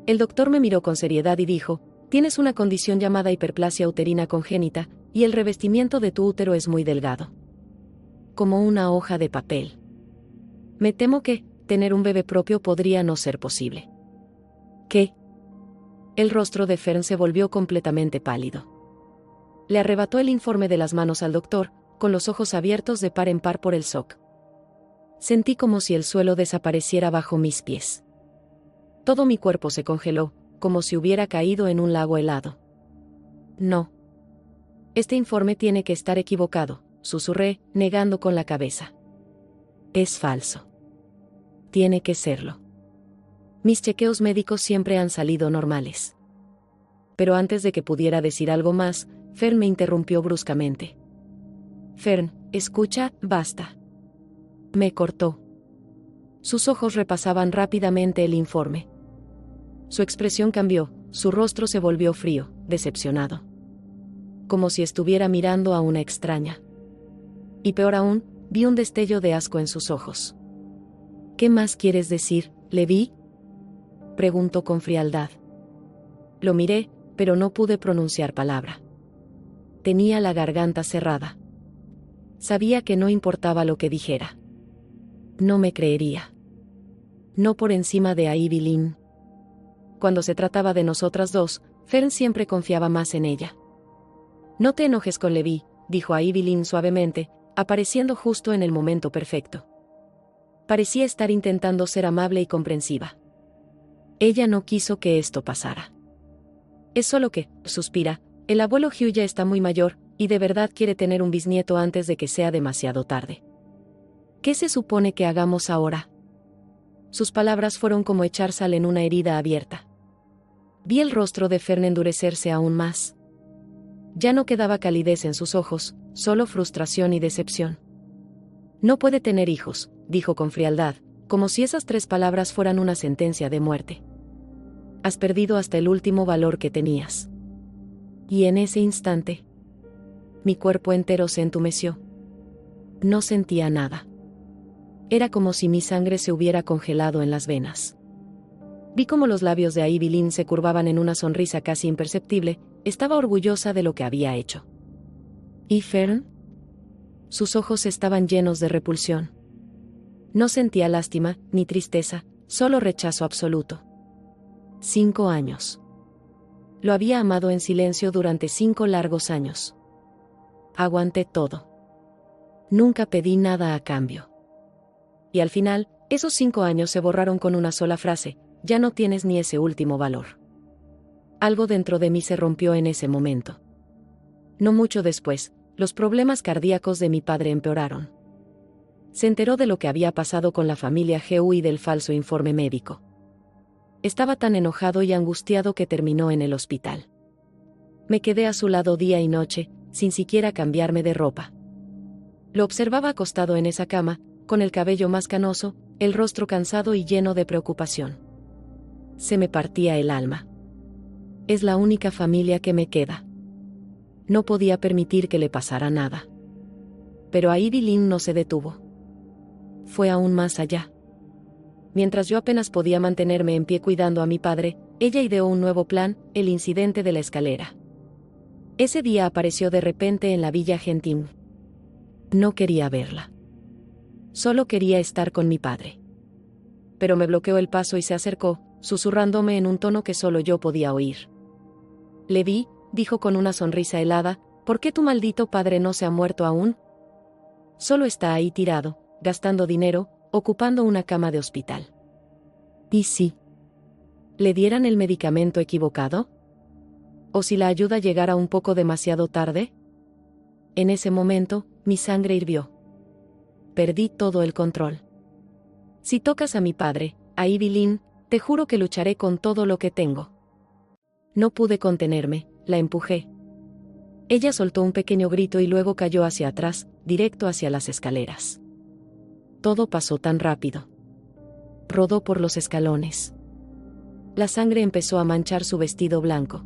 El doctor me miró con seriedad y dijo, tienes una condición llamada hiperplasia uterina congénita, y el revestimiento de tu útero es muy delgado. Como una hoja de papel. Me temo que, tener un bebé propio podría no ser posible. ¿Qué? El rostro de Fern se volvió completamente pálido. Le arrebató el informe de las manos al doctor, con los ojos abiertos de par en par por el shock. Sentí como si el suelo desapareciera bajo mis pies. Todo mi cuerpo se congeló, como si hubiera caído en un lago helado. No. Este informe tiene que estar equivocado, susurré, negando con la cabeza. Es falso. Tiene que serlo. Mis chequeos médicos siempre han salido normales. Pero antes de que pudiera decir algo más, Fern me interrumpió bruscamente. Fern, escucha, basta. Me cortó. Sus ojos repasaban rápidamente el informe. Su expresión cambió, su rostro se volvió frío, decepcionado. Como si estuviera mirando a una extraña. Y peor aún, vi un destello de asco en sus ojos. ¿Qué más quieres decir, Levi? Preguntó con frialdad. Lo miré, pero no pude pronunciar palabra. Tenía la garganta cerrada. Sabía que no importaba lo que dijera. No me creería. No por encima de Ivy Lynn. Cuando se trataba de nosotras dos, Fern siempre confiaba más en ella. No te enojes con Levi, dijo a Ivy Lynn suavemente, apareciendo justo en el momento perfecto. Parecía estar intentando ser amable y comprensiva. Ella no quiso que esto pasara. Es solo que, suspira, el abuelo Hugh ya está muy mayor, y de verdad quiere tener un bisnieto antes de que sea demasiado tarde. ¿Qué se supone que hagamos ahora? Sus palabras fueron como echar sal en una herida abierta. Vi el rostro de Fern endurecerse aún más. Ya no quedaba calidez en sus ojos, solo frustración y decepción. No puede tener hijos, dijo con frialdad, como si esas 3 palabras fueran una sentencia de muerte. Has perdido hasta el último valor que tenías. Y en ese instante, mi cuerpo entero se entumeció. No sentía nada. Era como si mi sangre se hubiera congelado en las venas. Vi cómo los labios de Ivy Lynn se curvaban en una sonrisa casi imperceptible. Estaba orgullosa de lo que había hecho. ¿Y Fern? Sus ojos estaban llenos de repulsión. No sentía lástima, ni tristeza, solo rechazo absoluto. 5 años. Lo había amado en silencio durante 5 largos años. Aguanté todo. Nunca pedí nada a cambio. Y al final, esos 5 años se borraron con una sola frase: ya no tienes ni ese último valor. Algo dentro de mí se rompió en ese momento. No mucho después, los problemas cardíacos de mi padre empeoraron. Se enteró de lo que había pasado con la familia Gu y del falso informe médico. Estaba tan enojado y angustiado que terminó en el hospital. Me quedé a su lado día y noche, sin siquiera cambiarme de ropa. Lo observaba acostado en esa cama, con el cabello más canoso, el rostro cansado y lleno de preocupación. Se me partía el alma. Es la única familia que me queda. No podía permitir que le pasara nada. Pero Ivy Lynn no se detuvo. Fue aún más allá. Mientras yo apenas podía mantenerme en pie cuidando a mi padre, ella ideó un nuevo plan: el incidente de la escalera. Ese día apareció de repente en la Villa Gentil. No quería verla. Solo quería estar con mi padre. Pero me bloqueó el paso y se acercó, susurrándome en un tono que solo yo podía oír. Le vi, dijo con una sonrisa helada: ¿por qué tu maldito padre no se ha muerto aún? Solo está ahí tirado, gastando dinero, ocupando una cama de hospital. ¿Y si le dieran el medicamento equivocado? ¿O si la ayuda llegara un poco demasiado tarde? En ese momento, mi sangre hirvió. Perdí todo el control. Si tocas a mi padre, a Ivy Lynn, te juro que lucharé con todo lo que tengo. No pude contenerme, la empujé. Ella soltó un pequeño grito y luego cayó hacia atrás, directo hacia las escaleras. Todo pasó tan rápido. Rodó por los escalones. La sangre empezó a manchar su vestido blanco.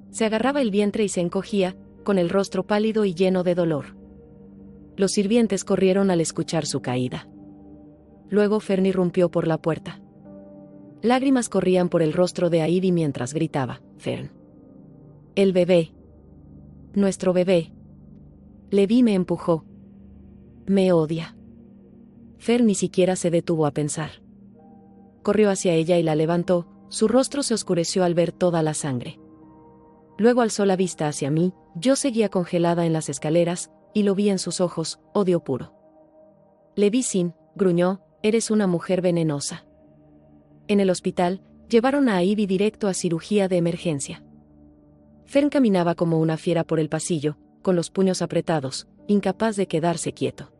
Se agarraba el vientre y se encogía, con el rostro pálido y lleno de dolor. Los sirvientes corrieron al escuchar su caída. Luego Fern irrumpió por la puerta. Lágrimas corrían por el rostro de Ivy mientras gritaba: Fern. El bebé. Nuestro bebé. Levi me empujó. Me odia. Fern ni siquiera se detuvo a pensar. Corrió hacia ella y la levantó, su rostro se oscureció al ver toda la sangre. Luego alzó la vista hacia mí, yo seguía congelada en las escaleras, y lo vi en sus ojos: odio puro. Levi Sin, gruñó, eres una mujer venenosa. En el hospital, llevaron a Ivy directo a cirugía de emergencia. Fern caminaba como una fiera por el pasillo, con los puños apretados, incapaz de quedarse quieto.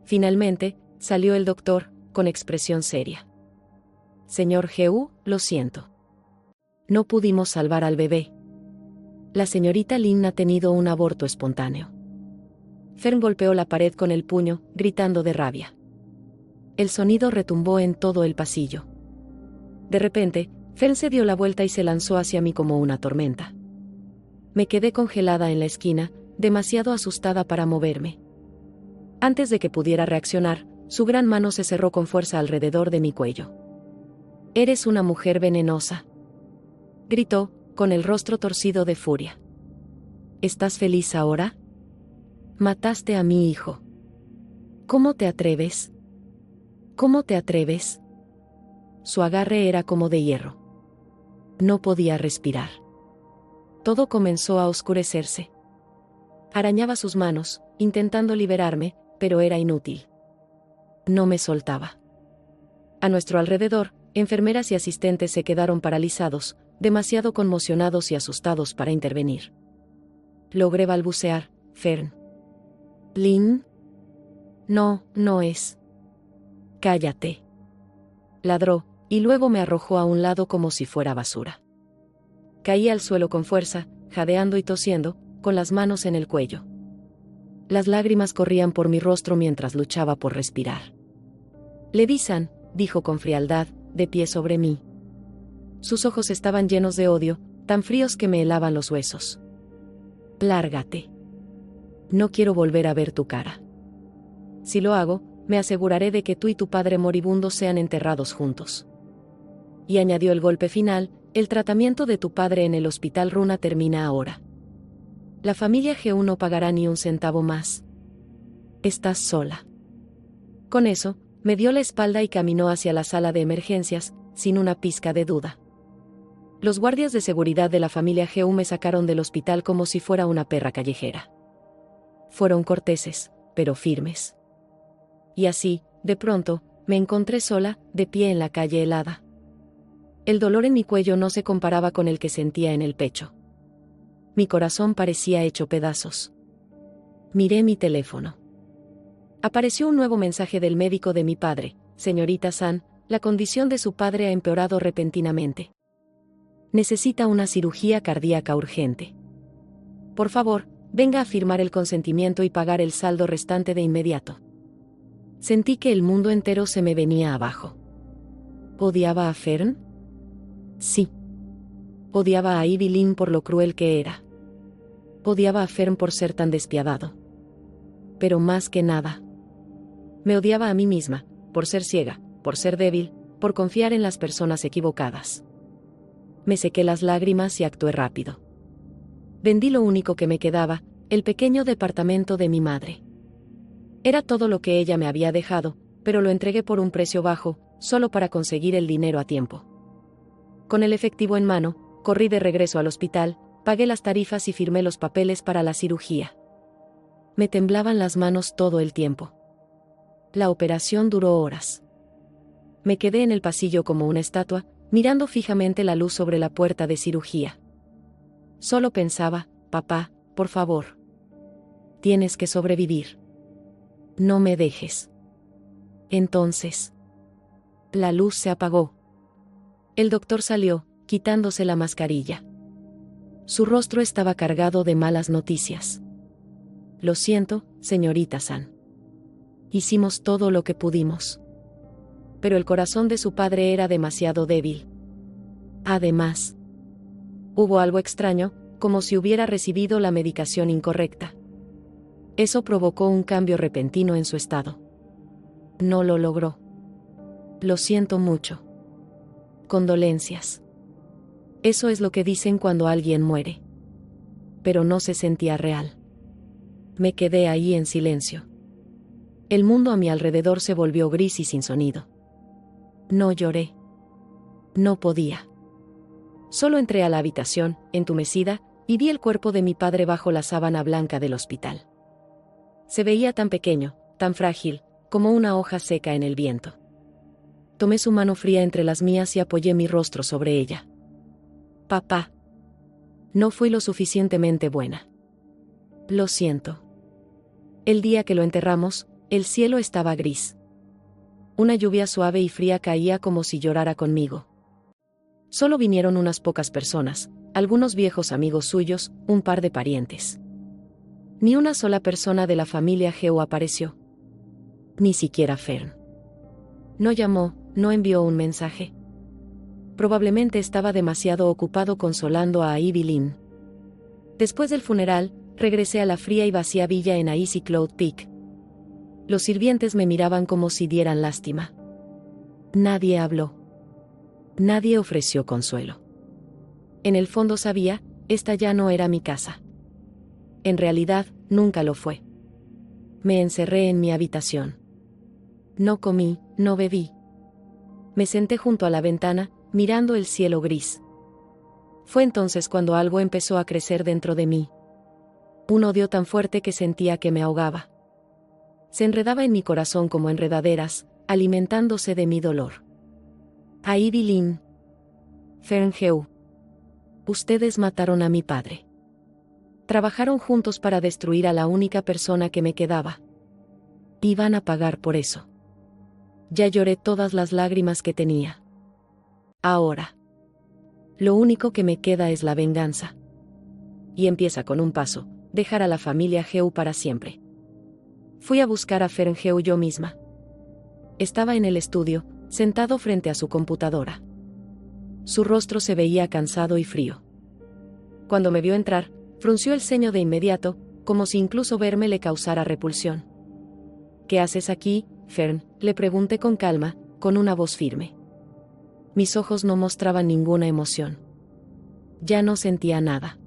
Finalmente, salió el doctor, con expresión seria. Señor Gu, lo siento. No pudimos salvar al bebé. La señorita Lynn ha tenido un aborto espontáneo. Fern golpeó la pared con el puño, gritando de rabia. El sonido retumbó en todo el pasillo. De repente, Fern se dio la vuelta y se lanzó hacia mí como una tormenta. Me quedé congelada en la esquina, demasiado asustada para moverme. Antes de que pudiera reaccionar, su gran mano se cerró con fuerza alrededor de mi cuello. Eres una mujer venenosa. Gritó, con el rostro torcido de furia. ¿Estás feliz ahora? Mataste a mi hijo. ¿Cómo te atreves? ¿Cómo te atreves? Su agarre era como de hierro. No podía respirar. Todo comenzó a oscurecerse. Arañaba sus manos, intentando liberarme, pero era inútil. No me soltaba. A nuestro alrededor, enfermeras y asistentes se quedaron paralizados, demasiado conmocionados y asustados para intervenir. Logré balbucear: Fern. ¿Lynn? No, no es. Cállate. Ladró, y luego me arrojó a un lado como si fuera basura. Caí al suelo con fuerza, jadeando y tosiendo, con las manos en el cuello. Las lágrimas corrían por mi rostro mientras luchaba por respirar. Levi-san, dijo con frialdad, de pie sobre mí. Sus ojos estaban llenos de odio, tan fríos que me helaban los huesos. Lárgate. No quiero volver a ver tu cara. Si lo hago, me aseguraré de que tú y tu padre moribundo sean enterrados juntos. Y añadió el golpe final: el tratamiento de tu padre en el hospital Runa termina ahora. La familia G1 no pagará ni un centavo más. Estás sola. Con eso, me dio la espalda y caminó hacia la sala de emergencias, sin una pizca de duda. Los guardias de seguridad de la familia G1 me sacaron del hospital como si fuera una perra callejera. Fueron corteses, pero firmes. Y así, de pronto, me encontré sola, de pie en la calle helada. El dolor en mi cuello no se comparaba con el que sentía en el pecho. Mi corazón parecía hecho pedazos. Miré mi teléfono. Apareció un nuevo mensaje del médico de mi padre: señorita San, la condición de su padre ha empeorado repentinamente. Necesita una cirugía cardíaca urgente. Por favor, venga a firmar el consentimiento y pagar el saldo restante de inmediato. Sentí que el mundo entero se me venía abajo. ¿Odiaba a Fern? Sí. Odiaba a Evelyn por lo cruel que era. Odiaba a Fern por ser tan despiadado. Pero más que nada, me odiaba a mí misma, por ser ciega, por ser débil, por confiar en las personas equivocadas. Me sequé las lágrimas y actué rápido. Vendí lo único que me quedaba, el pequeño departamento de mi madre. Era todo lo que ella me había dejado, pero lo entregué por un precio bajo, solo para conseguir el dinero a tiempo. Con el efectivo en mano, corrí de regreso al hospital, pagué las tarifas y firmé los papeles para la cirugía. Me temblaban las manos todo el tiempo. La operación duró horas. Me quedé en el pasillo como una estatua, mirando fijamente la luz sobre la puerta de cirugía. Solo pensaba: papá, por favor. Tienes que sobrevivir. No me dejes. Entonces, la luz se apagó. El doctor salió, quitándose la mascarilla. Su rostro estaba cargado de malas noticias. Lo siento, señorita San. Hicimos todo lo que pudimos. Pero el corazón de su padre era demasiado débil. Además, hubo algo extraño, como si hubiera recibido la medicación incorrecta. Eso provocó un cambio repentino en su estado. No lo logró. Lo siento mucho. Condolencias. Eso es lo que dicen cuando alguien muere. Pero no se sentía real. Me quedé ahí en silencio. El mundo a mi alrededor se volvió gris y sin sonido. No lloré. No podía. Solo entré a la habitación, entumecida, y vi el cuerpo de mi padre bajo la sábana blanca del hospital. Se veía tan pequeño, tan frágil, como una hoja seca en el viento. Tomé su mano fría entre las mías y apoyé mi rostro sobre ella. Papá. No fui lo suficientemente buena. Lo siento. El día que lo enterramos, el cielo estaba gris. Una lluvia suave y fría caía como si llorara conmigo. Solo vinieron unas pocas personas, algunos viejos amigos suyos, un par de parientes. Ni una sola persona de la familia Geo apareció. Ni siquiera Fern. No llamó, no envió un mensaje. Probablemente estaba demasiado ocupado consolando a Evelyn. Después del funeral, regresé a la fría y vacía villa en Icy Cloud Peak. Los sirvientes me miraban como si dieran lástima. Nadie habló. Nadie ofreció consuelo. En el fondo sabía, esta ya no era mi casa. En realidad, nunca lo fue. Me encerré en mi habitación. No comí, no bebí. Me senté junto a la ventana, mirando el cielo gris. Fue entonces cuando algo empezó a crecer dentro de mí. Un odio tan fuerte que sentía que me ahogaba. Se enredaba en mi corazón como enredaderas, alimentándose de mi dolor. A Evelyn. Ferngeu. Ustedes mataron a mi padre. Trabajaron juntos para destruir a la única persona que me quedaba. Iban a pagar por eso. Ya lloré todas las lágrimas que tenía. Ahora. Lo único que me queda es la venganza. Y empieza con un paso: dejar a la familia Geu para siempre. Fui a buscar a Fern Geu yo misma. Estaba en el estudio, sentado frente a su computadora. Su rostro se veía cansado y frío. Cuando me vio entrar, frunció el ceño de inmediato, como si incluso verme le causara repulsión. ¿Qué haces aquí, Fern?, le pregunté con calma, con una voz firme. Mis ojos no mostraban ninguna emoción. Ya no sentía nada.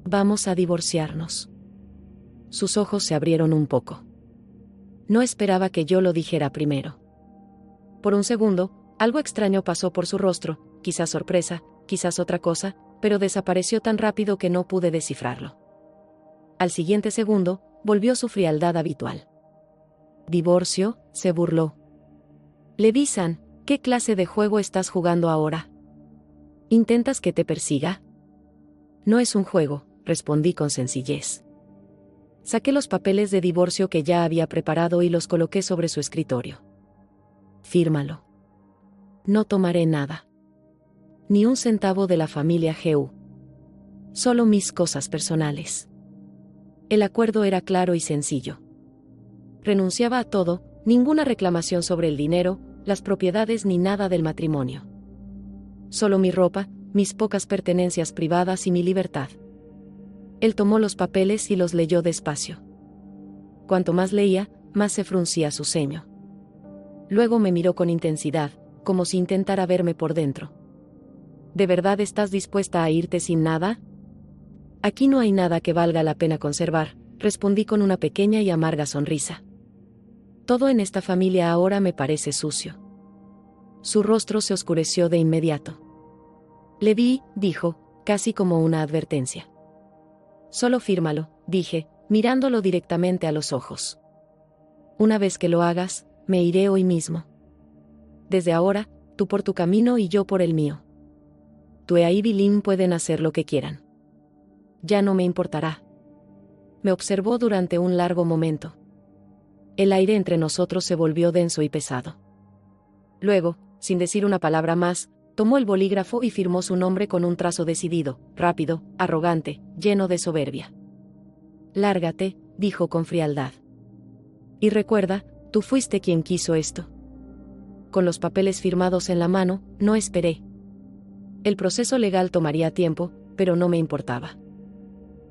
Vamos a divorciarnos. Sus ojos se abrieron un poco. No esperaba que yo lo dijera primero. Por un segundo, algo extraño pasó por su rostro, quizás sorpresa, quizás otra cosa, pero desapareció tan rápido que no pude descifrarlo. Al siguiente segundo, volvió su frialdad habitual. ¿Divorcio?, se burló. Levi-san, ¿qué clase de juego estás jugando ahora? ¿Intentas que te persiga? No es un juego, respondí con sencillez. Saqué los papeles de divorcio que ya había preparado y los coloqué sobre su escritorio. Fírmalo. No tomaré nada. Ni un centavo de la familia Geu. Solo mis cosas personales. El acuerdo era claro y sencillo. Renunciaba a todo, ninguna reclamación sobre el dinero, las propiedades ni nada del matrimonio. Solo mi ropa, mis pocas pertenencias privadas y mi libertad. Él tomó los papeles y los leyó despacio. Cuanto más leía, más se fruncía su ceño. Luego me miró con intensidad, como si intentara verme por dentro. ¿De verdad estás dispuesta a irte sin nada? Aquí no hay nada que valga la pena conservar, respondí con una pequeña y amarga sonrisa. Todo en esta familia ahora me parece sucio. Su rostro se oscureció de inmediato. Levi, dijo, casi como una advertencia. Solo fírmalo, dije, mirándolo directamente a los ojos. Una vez que lo hagas, me iré hoy mismo. Desde ahora, tú por tu camino y yo por el mío. Tú e Ivy Lynn pueden hacer lo que quieran. Ya no me importará. Me observó durante un largo momento. El aire entre nosotros se volvió denso y pesado. Luego, sin decir una palabra más, tomó el bolígrafo y firmó su nombre con un trazo decidido, rápido, arrogante, lleno de soberbia. Lárgate, dijo con frialdad. Y recuerda, tú fuiste quien quiso esto. Con los papeles firmados en la mano, no esperé. El proceso legal tomaría tiempo, pero no me importaba.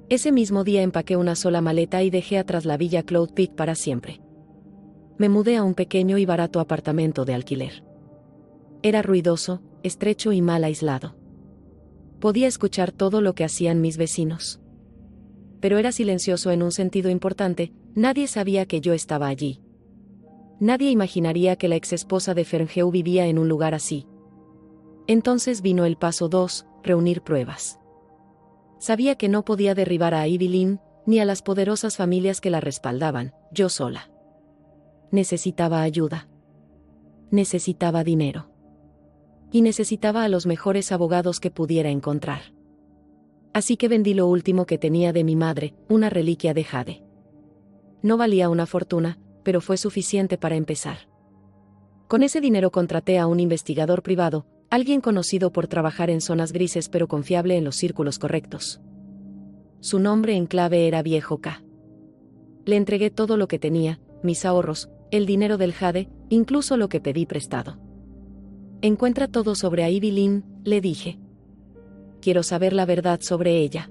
Ese mismo día empaqué una sola maleta y dejé atrás la villa Cloud Peak para siempre. Me mudé a un pequeño y barato apartamento de alquiler. Era ruidoso, estrecho y mal aislado. Podía escuchar todo lo que hacían mis vecinos. Pero era silencioso en un sentido importante, nadie sabía que yo estaba allí. Nadie imaginaría que la exesposa de Fern Geu vivía en un lugar así. Entonces vino el paso 2, reunir pruebas. Sabía que no podía derribar a Ivy Lynn, ni a las poderosas familias que la respaldaban, yo sola. Necesitaba ayuda. Necesitaba dinero. Y necesitaba a los mejores abogados que pudiera encontrar. Así que vendí lo último que tenía de mi madre, una reliquia de jade. No valía una fortuna, pero fue suficiente para empezar. Con ese dinero contraté a un investigador privado, alguien conocido por trabajar en zonas grises pero confiable en los círculos correctos. Su nombre en clave era Viejo K. Le entregué todo lo que tenía, mis ahorros, el dinero del jade, incluso lo que pedí prestado. Encuentra todo sobre Ivy Lynn, le dije. Quiero saber la verdad sobre ella.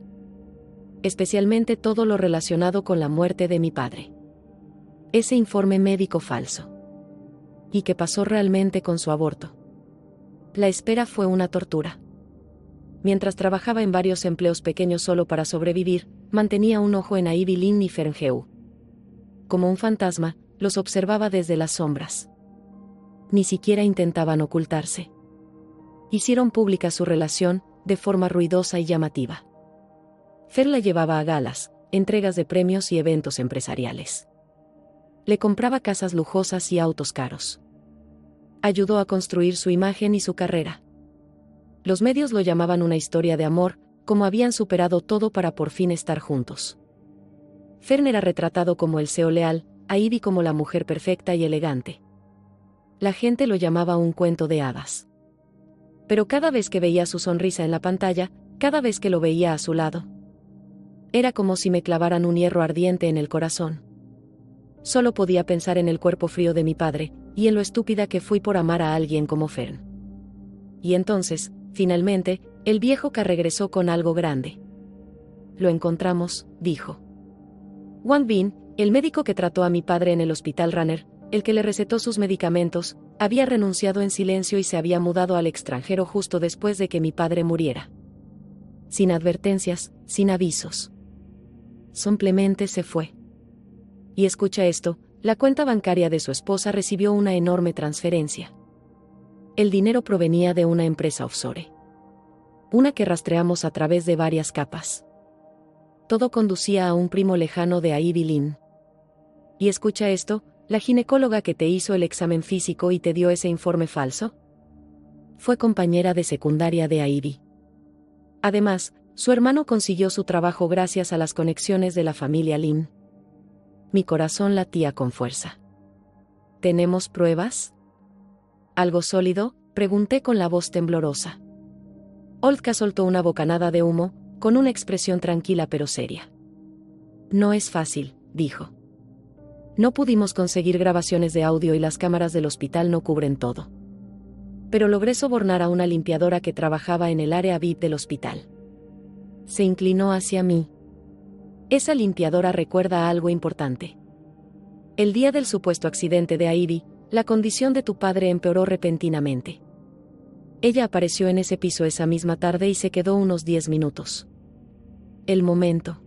Especialmente todo lo relacionado con la muerte de mi padre. Ese informe médico falso. ¿Y qué pasó realmente con su aborto? La espera fue una tortura. Mientras trabajaba en varios empleos pequeños solo para sobrevivir, mantenía un ojo en Ivy Lynn y Fern Geu. Como un fantasma, los observaba desde las sombras. Ni siquiera intentaban ocultarse. Hicieron pública su relación, de forma ruidosa y llamativa. Fer la llevaba a galas, entregas de premios y eventos empresariales. Le compraba casas lujosas y autos caros. Ayudó a construir su imagen y su carrera. Los medios lo llamaban una historia de amor, como habían superado todo para por fin estar juntos. Fern era retratado como el CEO leal, a Ivy como la mujer perfecta y elegante. La gente lo llamaba un cuento de hadas. Pero cada vez que veía su sonrisa en la pantalla, cada vez que lo veía a su lado, era como si me clavaran un hierro ardiente en el corazón. Solo podía pensar en el cuerpo frío de mi padre, y en lo estúpida que fui por amar a alguien como Fern. Y entonces, finalmente, el viejo K regresó con algo grande. Lo encontramos, dijo. Wang Bin, el médico que trató a mi padre en el hospital Runner, el que le recetó sus medicamentos, había renunciado en silencio y se había mudado al extranjero justo después de que mi padre muriera. Sin advertencias, sin avisos. Simplemente se fue. Y escucha esto, la cuenta bancaria de su esposa recibió una enorme transferencia. El dinero provenía de una empresa offshore. Una que rastreamos a través de varias capas. Todo conducía a un primo lejano de Ivy Lin. Y escucha esto, la ginecóloga que te hizo el examen físico y te dio ese informe falso fue compañera de secundaria de Ivy. Además, su hermano consiguió su trabajo gracias a las conexiones de la familia Lin. Mi corazón latía con fuerza. ¿Tenemos pruebas? ¿Algo sólido?, pregunté con la voz temblorosa. Olga soltó una bocanada de humo, con una expresión tranquila pero seria. No es fácil, dijo. No pudimos conseguir grabaciones de audio y las cámaras del hospital no cubren todo. Pero logré sobornar a una limpiadora que trabajaba en el área VIP del hospital. Se inclinó hacia mí. Esa limpiadora recuerda algo importante. El día del supuesto accidente de Ivy, la condición de tu padre empeoró repentinamente. Ella apareció en ese piso esa misma tarde y se quedó unos 10 minutos. El momento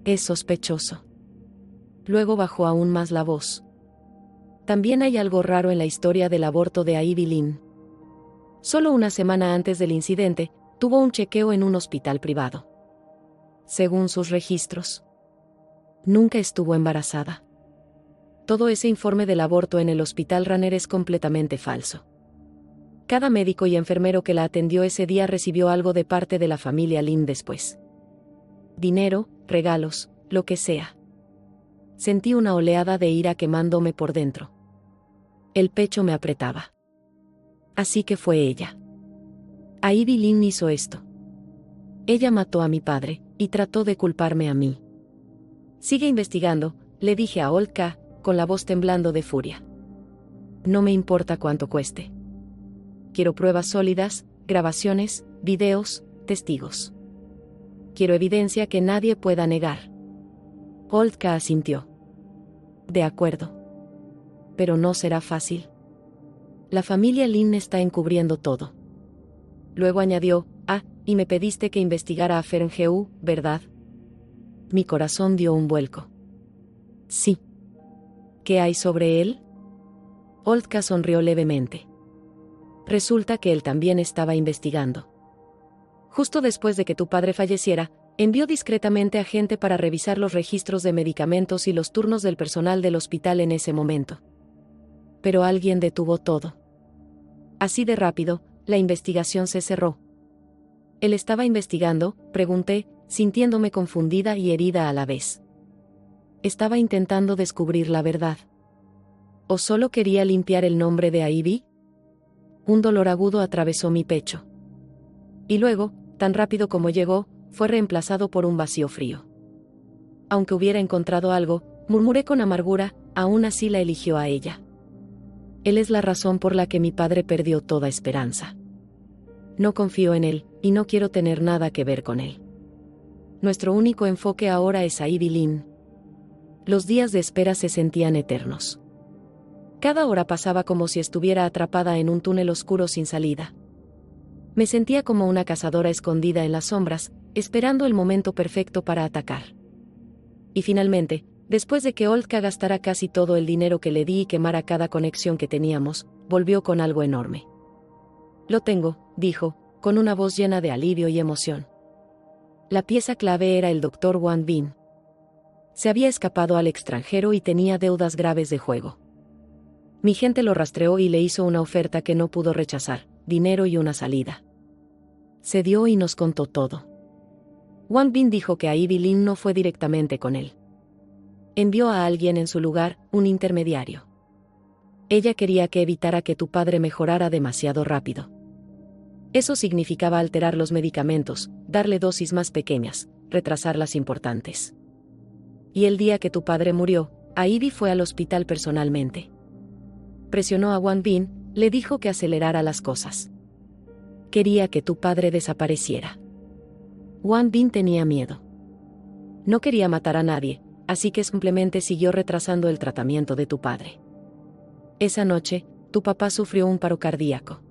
es sospechoso. Luego bajó aún más la voz. También hay algo raro en la historia del aborto de Ivy Lin. Solo una semana antes del incidente, tuvo un chequeo en un hospital privado. Según sus registros, nunca estuvo embarazada. Todo ese informe del aborto en el hospital Runner es completamente falso. Cada médico y enfermero que la atendió ese día recibió algo de parte de la familia Lin después. Dinero, regalos, lo que sea. Sentí una oleada de ira quemándome por dentro. El pecho me apretaba. Así que fue ella. Ivy Lin hizo esto. Ella mató a mi padre, y trató de culparme a mí. Sigue investigando, le dije a Olga, con la voz temblando de furia. No me importa cuánto cueste. Quiero pruebas sólidas, grabaciones, videos, testigos. Quiero evidencia que nadie pueda negar. Olga asintió. De acuerdo. Pero no será fácil. La familia Lin está encubriendo todo. Luego añadió, y me pediste que investigara a Fern Heu, ¿verdad? Mi corazón dio un vuelco. Sí. ¿Qué hay sobre él? Olga sonrió levemente. Resulta que él también estaba investigando. Justo después de que tu padre falleciera, envió discretamente a gente para revisar los registros de medicamentos y los turnos del personal del hospital en ese momento. Pero alguien detuvo todo. Así de rápido, la investigación se cerró. ¿Él estaba investigando?, pregunté, sintiéndome confundida y herida a la vez. ¿Estaba intentando descubrir la verdad? ¿O solo quería limpiar el nombre de Ivy? Un dolor agudo atravesó mi pecho. Y luego, tan rápido como llegó, fue reemplazado por un vacío frío. Aunque hubiera encontrado algo, murmuré con amargura, aún así la eligió a ella. Él es la razón por la que mi padre perdió toda esperanza. No confío en él, y no quiero tener nada que ver con él. Nuestro único enfoque ahora es a Ivy Lin. Los días de espera se sentían eternos. Cada hora pasaba como si estuviera atrapada en un túnel oscuro sin salida. Me sentía como una cazadora escondida en las sombras, esperando el momento perfecto para atacar. Y finalmente, después de que Olga gastara casi todo el dinero que le di y quemara cada conexión que teníamos, volvió con algo enorme. Lo tengo, dijo, con una voz llena de alivio y emoción. La pieza clave era el Dr. Wang Bin. Se había escapado al extranjero y tenía deudas graves de juego. Mi gente lo rastreó y le hizo una oferta que no pudo rechazar, dinero y una salida. Se dio y nos contó todo. Wang Bin dijo que Ivy Lin no fue directamente con él. Envió a alguien en su lugar, un intermediario. Ella quería que evitara que tu padre mejorara demasiado rápido. Eso significaba alterar los medicamentos, darle dosis más pequeñas, retrasar las importantes. Y el día que tu padre murió, Ivy fue al hospital personalmente. Presionó a Wang Bin, le dijo que acelerara las cosas. Quería que tu padre desapareciera. Wang Bin tenía miedo. No quería matar a nadie, así que simplemente siguió retrasando el tratamiento de tu padre. Esa noche, tu papá sufrió un paro cardíaco.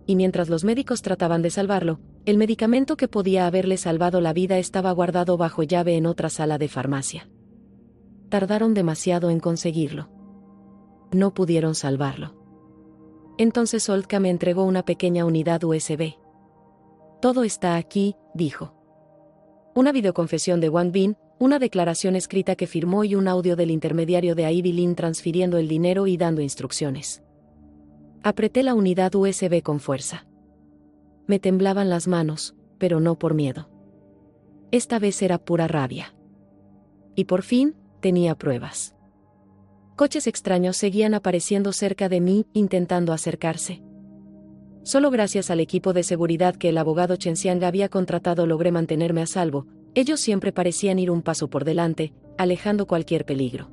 Y mientras los médicos trataban de salvarlo, el medicamento que podía haberle salvado la vida estaba guardado bajo llave en otra sala de farmacia. Tardaron demasiado en conseguirlo. No pudieron salvarlo. Entonces Oltka me entregó una pequeña unidad USB. Todo está aquí, dijo. Una videoconfesión de Wang Bin, una declaración escrita que firmó y un audio del intermediario de Ivy Lin transfiriendo el dinero y dando instrucciones. Apreté la unidad USB con fuerza. Me temblaban las manos, pero no por miedo. Esta vez era pura rabia. Y por fin, tenía pruebas. Coches extraños seguían apareciendo cerca de mí, intentando acercarse. Solo gracias al equipo de seguridad que el abogado Chen Xiang había contratado logré mantenerme a salvo. Ellos siempre parecían ir un paso por delante, alejando cualquier peligro.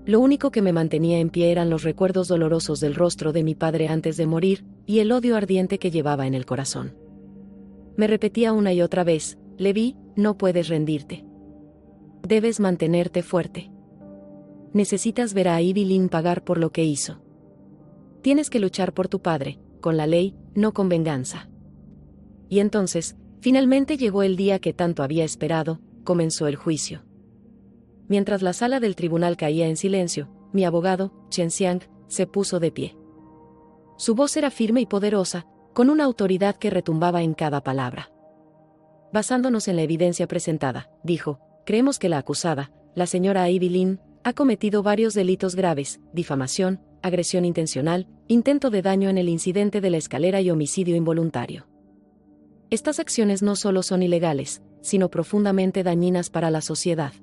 Lo único que me mantenía en pie eran los recuerdos dolorosos del rostro de mi padre antes de morir, y el odio ardiente que llevaba en el corazón. Me repetía una y otra vez, Levi, no puedes rendirte. Debes mantenerte fuerte. Necesitas ver a Ivy Lin pagar por lo que hizo. Tienes que luchar por tu padre, con la ley, no con venganza. Y entonces, finalmente llegó el día que tanto había esperado, comenzó el juicio. Mientras la sala del tribunal caía en silencio, mi abogado, Chen Xiang, se puso de pie. Su voz era firme y poderosa, con una autoridad que retumbaba en cada palabra. Basándonos en la evidencia presentada, dijo, creemos que la acusada, la señora Ivy Lin, ha cometido varios delitos graves, difamación, agresión intencional, intento de daño en el incidente de la escalera y homicidio involuntario. Estas acciones no solo son ilegales, sino profundamente dañinas para la sociedad.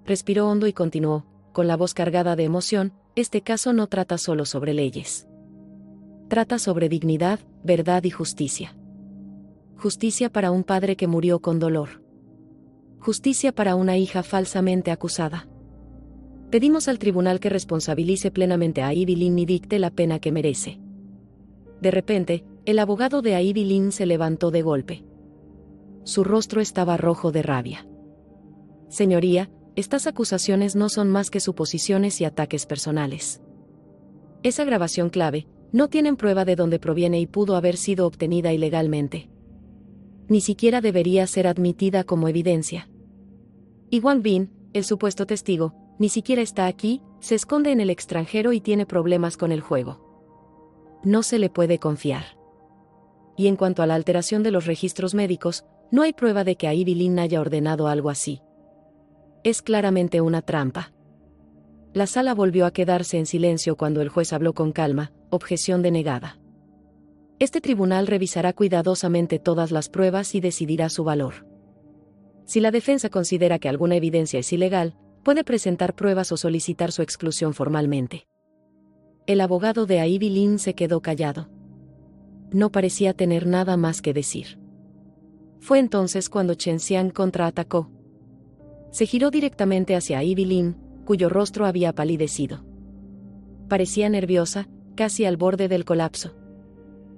Respiró hondo y continuó, con la voz cargada de emoción, este caso no trata solo sobre leyes. Trata sobre dignidad, verdad y justicia. Justicia para un padre que murió con dolor. Justicia para una hija falsamente acusada. Pedimos al tribunal que responsabilice plenamente a Ivy Lin y dicte la pena que merece. De repente, el abogado de Ivy Lin se levantó de golpe. Su rostro estaba rojo de rabia. Señoría, estas acusaciones no son más que suposiciones y ataques personales. Esa grabación clave, no tienen prueba de dónde proviene y pudo haber sido obtenida ilegalmente. Ni siquiera debería ser admitida como evidencia. Y Wang Bin, el supuesto testigo, ni siquiera está aquí, se esconde en el extranjero y tiene problemas con el juego. No se le puede confiar. Y en cuanto a la alteración de los registros médicos, no hay prueba de que Ivy Lin haya ordenado algo así. Es claramente una trampa. La sala volvió a quedarse en silencio cuando el juez habló con calma, objeción denegada. Este tribunal revisará cuidadosamente todas las pruebas y decidirá su valor. Si la defensa considera que alguna evidencia es ilegal, puede presentar pruebas o solicitar su exclusión formalmente. El abogado de Ivy Lin se quedó callado. No parecía tener nada más que decir. Fue entonces cuando Chen Xiang contraatacó. Se giró directamente hacia Ivy Lin, cuyo rostro había palidecido. Parecía nerviosa, casi al borde del colapso.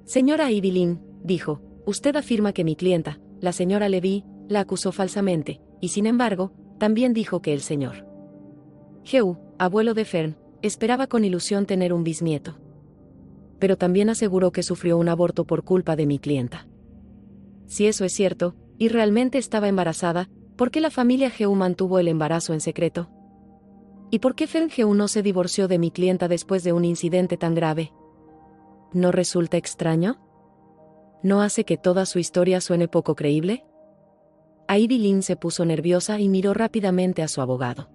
Señora Ivy Lin, dijo, usted afirma que mi clienta, la señora Levy, la acusó falsamente, y sin embargo, también dijo que el señor Heu, abuelo de Fern, esperaba con ilusión tener un bisnieto. Pero también aseguró que sufrió un aborto por culpa de mi clienta. Si eso es cierto, y realmente estaba embarazada, ¿por qué la familia Heu mantuvo el embarazo en secreto? ¿Y por qué Fern Heu no se divorció de mi clienta después de un incidente tan grave? ¿No resulta extraño? ¿No hace que toda su historia suene poco creíble? Ivy Lin se puso nerviosa y miró rápidamente a su abogado.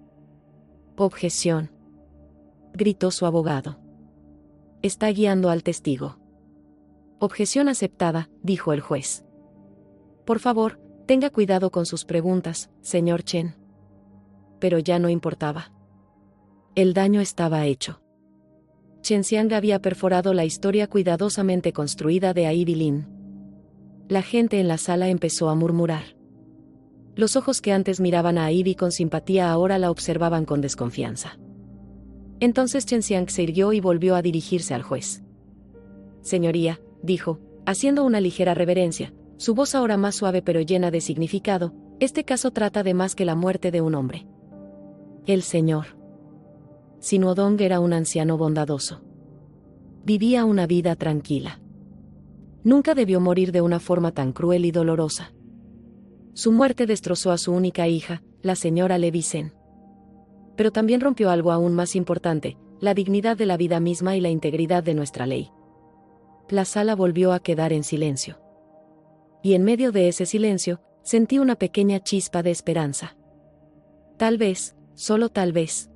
Objeción, gritó su abogado. Está guiando al testigo. Objeción aceptada, dijo el juez. Por favor, tenga cuidado con sus preguntas, señor Chen. Pero ya no importaba. El daño estaba hecho. Chen Xiang había perforado la historia cuidadosamente construida de Ivy Lin. La gente en la sala empezó a murmurar. Los ojos que antes miraban a Ivy con simpatía ahora la observaban con desconfianza. Entonces Chen Xiang se irguió y volvió a dirigirse al juez. Señoría, dijo, haciendo una ligera reverencia, su voz ahora más suave pero llena de significado, este caso trata de más que la muerte de un hombre. El señor Sinuodong era un anciano bondadoso. Vivía una vida tranquila. Nunca debió morir de una forma tan cruel y dolorosa. Su muerte destrozó a su única hija, la señora Levi Sen. Pero también rompió algo aún más importante, la dignidad de la vida misma y la integridad de nuestra ley. La sala volvió a quedar en silencio. Y en medio de ese silencio, sentí una pequeña chispa de esperanza. Tal vez, solo tal vez,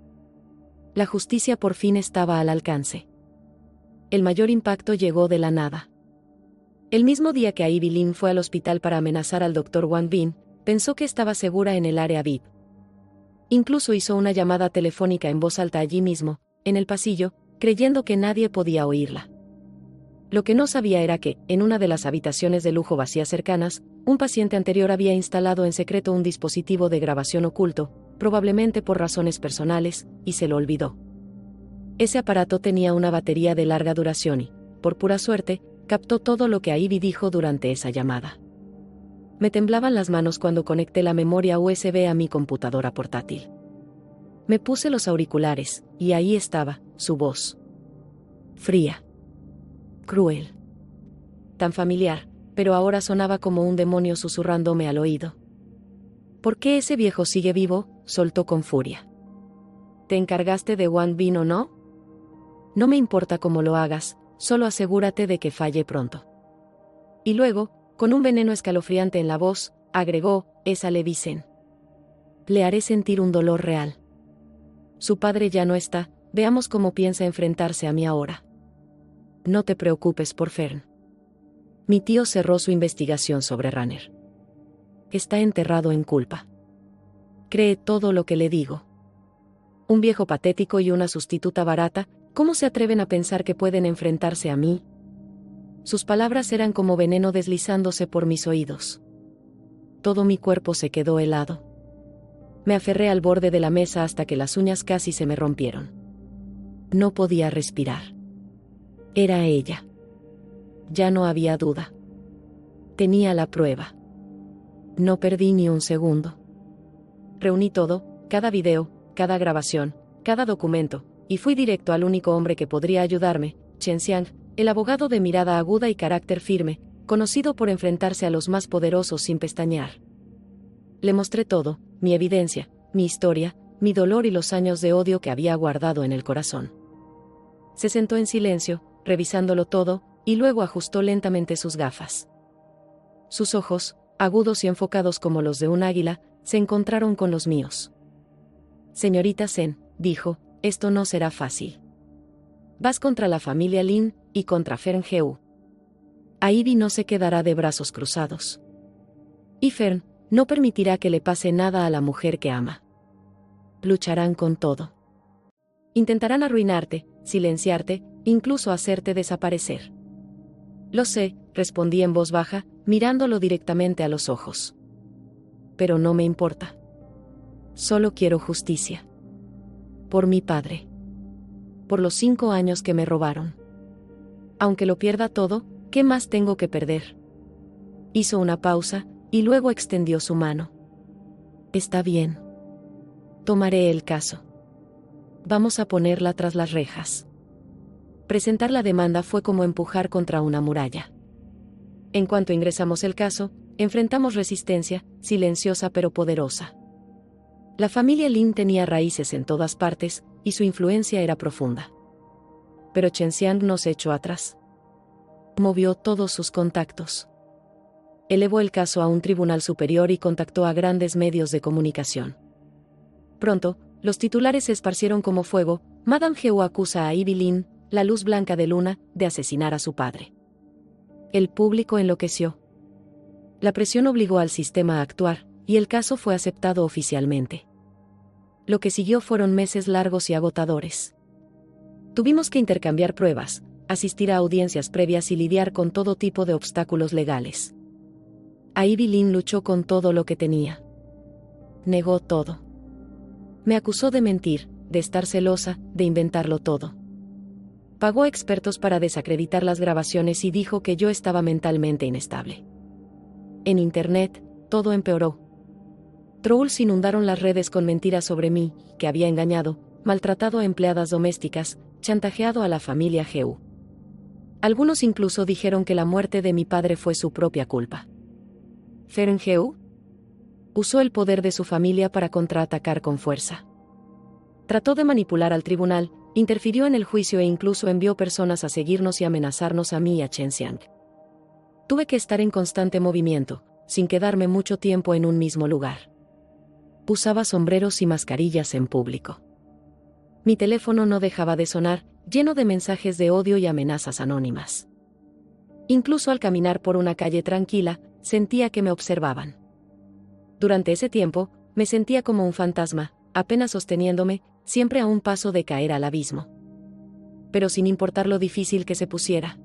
la justicia por fin estaba al alcance. El mayor impacto llegó de la nada. El mismo día que Ivy Lin fue al hospital para amenazar al Dr. Wang Bin, pensó que estaba segura en el área VIP. Incluso hizo una llamada telefónica en voz alta allí mismo, en el pasillo, creyendo que nadie podía oírla. Lo que no sabía era que, en una de las habitaciones de lujo vacías cercanas, un paciente anterior había instalado en secreto un dispositivo de grabación oculto, probablemente por razones personales, y se lo olvidó. Ese aparato tenía una batería de larga duración y, por pura suerte, captó todo lo que Ivy dijo durante esa llamada. Me temblaban las manos cuando conecté la memoria USB a mi computadora portátil. Me puse los auriculares, y ahí estaba, su voz. Fría. Cruel. Tan familiar, pero ahora sonaba como un demonio susurrándome al oído. ¿Por qué ese viejo sigue vivo?, soltó con furia. ¿Te encargaste de Wang Bin o no? No me importa cómo lo hagas, solo asegúrate de que falle pronto. Y luego, con un veneno escalofriante en la voz, agregó, esa Levi Sen. Le haré sentir un dolor real. Su padre ya no está, veamos cómo piensa enfrentarse a mí ahora. No te preocupes por Fern. Mi tío cerró su investigación sobre Runner. Está enterrado en culpa. Cree todo lo que le digo. Un viejo patético y una sustituta barata, ¿cómo se atreven a pensar que pueden enfrentarse a mí? Sus palabras eran como veneno deslizándose por mis oídos. Todo mi cuerpo se quedó helado. Me aferré al borde de la mesa hasta que las uñas casi se me rompieron. No podía respirar. Era ella. Ya no había duda. Tenía la prueba. No perdí ni un segundo. Reuní todo, cada video, cada grabación, cada documento, y fui directo al único hombre que podría ayudarme, Chen Xiang, el abogado de mirada aguda y carácter firme, conocido por enfrentarse a los más poderosos sin pestañear. Le mostré todo, mi evidencia, mi historia, mi dolor y los años de odio que había guardado en el corazón. Se sentó en silencio, revisándolo todo, y luego ajustó lentamente sus gafas. Sus ojos, agudos y enfocados como los de un águila, se encontraron con los míos. Señorita Sen, dijo, esto no será fácil. Vas contra la familia Lin, y contra Fern Heu. Ivy no se quedará de brazos cruzados. Y Fern no permitirá que le pase nada a la mujer que ama. Lucharán con todo. Intentarán arruinarte, silenciarte, incluso hacerte desaparecer. Lo sé, respondí en voz baja, mirándolo directamente a los ojos. Pero no me importa. Solo quiero justicia. Por mi padre. Por los 5 años que me robaron. Aunque lo pierda todo, ¿qué más tengo que perder? Hizo una pausa, y luego extendió su mano. Está bien. Tomaré el caso. Vamos a ponerla tras las rejas. Presentar la demanda fue como empujar contra una muralla. En cuanto ingresamos el caso, enfrentamos resistencia, silenciosa pero poderosa. La familia Lin tenía raíces en todas partes, y su influencia era profunda. Pero Chen Xiang no se echó atrás. Movió todos sus contactos. Elevó el caso a un tribunal superior y contactó a grandes medios de comunicación. Pronto, los titulares se esparcieron como fuego. Madame Heu acusa a Ivy Lin, la luz blanca de Luna, de asesinar a su padre. El público enloqueció. La presión obligó al sistema a actuar, y el caso fue aceptado oficialmente. Lo que siguió fueron meses largos y agotadores. Tuvimos que intercambiar pruebas, asistir a audiencias previas y lidiar con todo tipo de obstáculos legales. Ivy Lynn luchó con todo lo que tenía. Negó todo. Me acusó de mentir, de estar celosa, de inventarlo todo. Pagó expertos para desacreditar las grabaciones y dijo que yo estaba mentalmente inestable. En Internet, todo empeoró. Trolls inundaron las redes con mentiras sobre mí, que había engañado, maltratado a empleadas domésticas, chantajeado a la familia Geu. Algunos incluso dijeron que la muerte de mi padre fue su propia culpa. Fern Geu usó el poder de su familia para contraatacar con fuerza. Trató de manipular al tribunal, interfirió en el juicio e incluso envió personas a seguirnos y amenazarnos a mí y a Chen Xiang. Tuve que estar en constante movimiento, sin quedarme mucho tiempo en un mismo lugar. Usaba sombreros y mascarillas en público. Mi teléfono no dejaba de sonar, lleno de mensajes de odio y amenazas anónimas. Incluso al caminar por una calle tranquila, sentía que me observaban. Durante ese tiempo, me sentía como un fantasma, apenas sosteniéndome, siempre a un paso de caer al abismo. Pero sin importar lo difícil que se pusiera,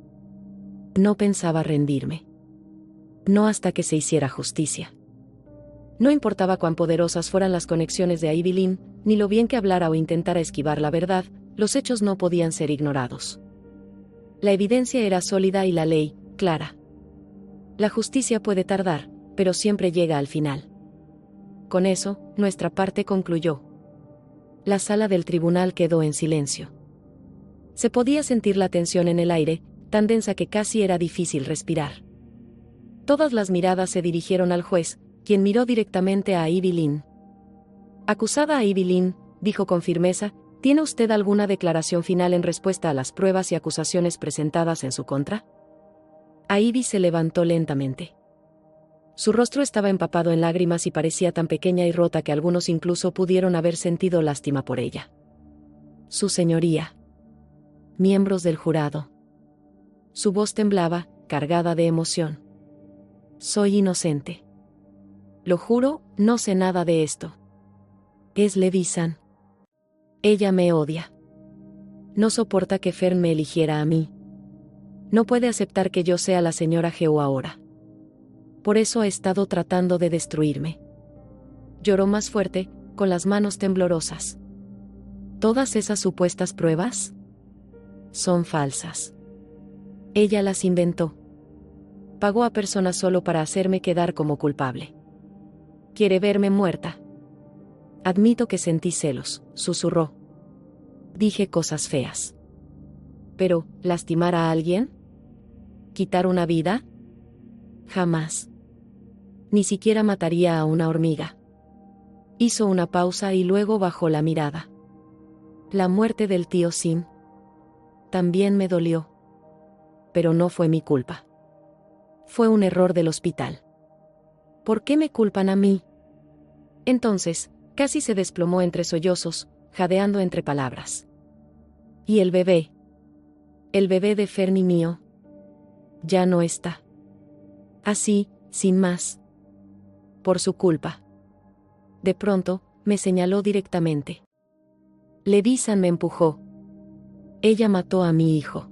no pensaba rendirme. No hasta que se hiciera justicia. No importaba cuán poderosas fueran las conexiones de Ivy Lynn, ni lo bien que hablara o intentara esquivar la verdad, los hechos no podían ser ignorados. La evidencia era sólida y la ley, clara. La justicia puede tardar, pero siempre llega al final. Con eso, nuestra parte concluyó. La sala del tribunal quedó en silencio. Se podía sentir la tensión en el aire, tan densa que casi era difícil respirar. Todas las miradas se dirigieron al juez, quien miró directamente a Ivy Lynn. Acusada Ivy Lynn, dijo con firmeza, ¿tiene usted alguna declaración final en respuesta a las pruebas y acusaciones presentadas en su contra? Ivy se levantó lentamente. Su rostro estaba empapado en lágrimas y parecía tan pequeña y rota que algunos incluso pudieron haber sentido lástima por ella. Su señoría. Miembros del jurado. Su voz temblaba, cargada de emoción. Soy inocente. Lo juro, no sé nada de esto. Es Levi-san. Ella me odia. No soporta que Fern me eligiera a mí. No puede aceptar que yo sea la señora Geu ahora. Por eso ha estado tratando de destruirme. Lloró más fuerte, con las manos temblorosas. ¿Todas esas supuestas pruebas? Son falsas. Ella las inventó. Pagó a personas solo para hacerme quedar como culpable. Quiere verme muerta. Admito que sentí celos, susurró. Dije cosas feas. Pero, ¿lastimar a alguien? ¿Quitar una vida? Jamás. Ni siquiera mataría a una hormiga. Hizo una pausa y luego bajó la mirada. La muerte del tío Sim también me dolió. Pero no fue mi culpa. Fue un error del hospital. ¿Por qué me culpan a mí? Entonces, casi se desplomó entre sollozos, jadeando entre palabras. ¿Y el bebé? El bebé de Fernie mío. Ya no está. Así, sin más. Por su culpa. De pronto, me señaló directamente. Levi-san me empujó. Ella mató a mi hijo.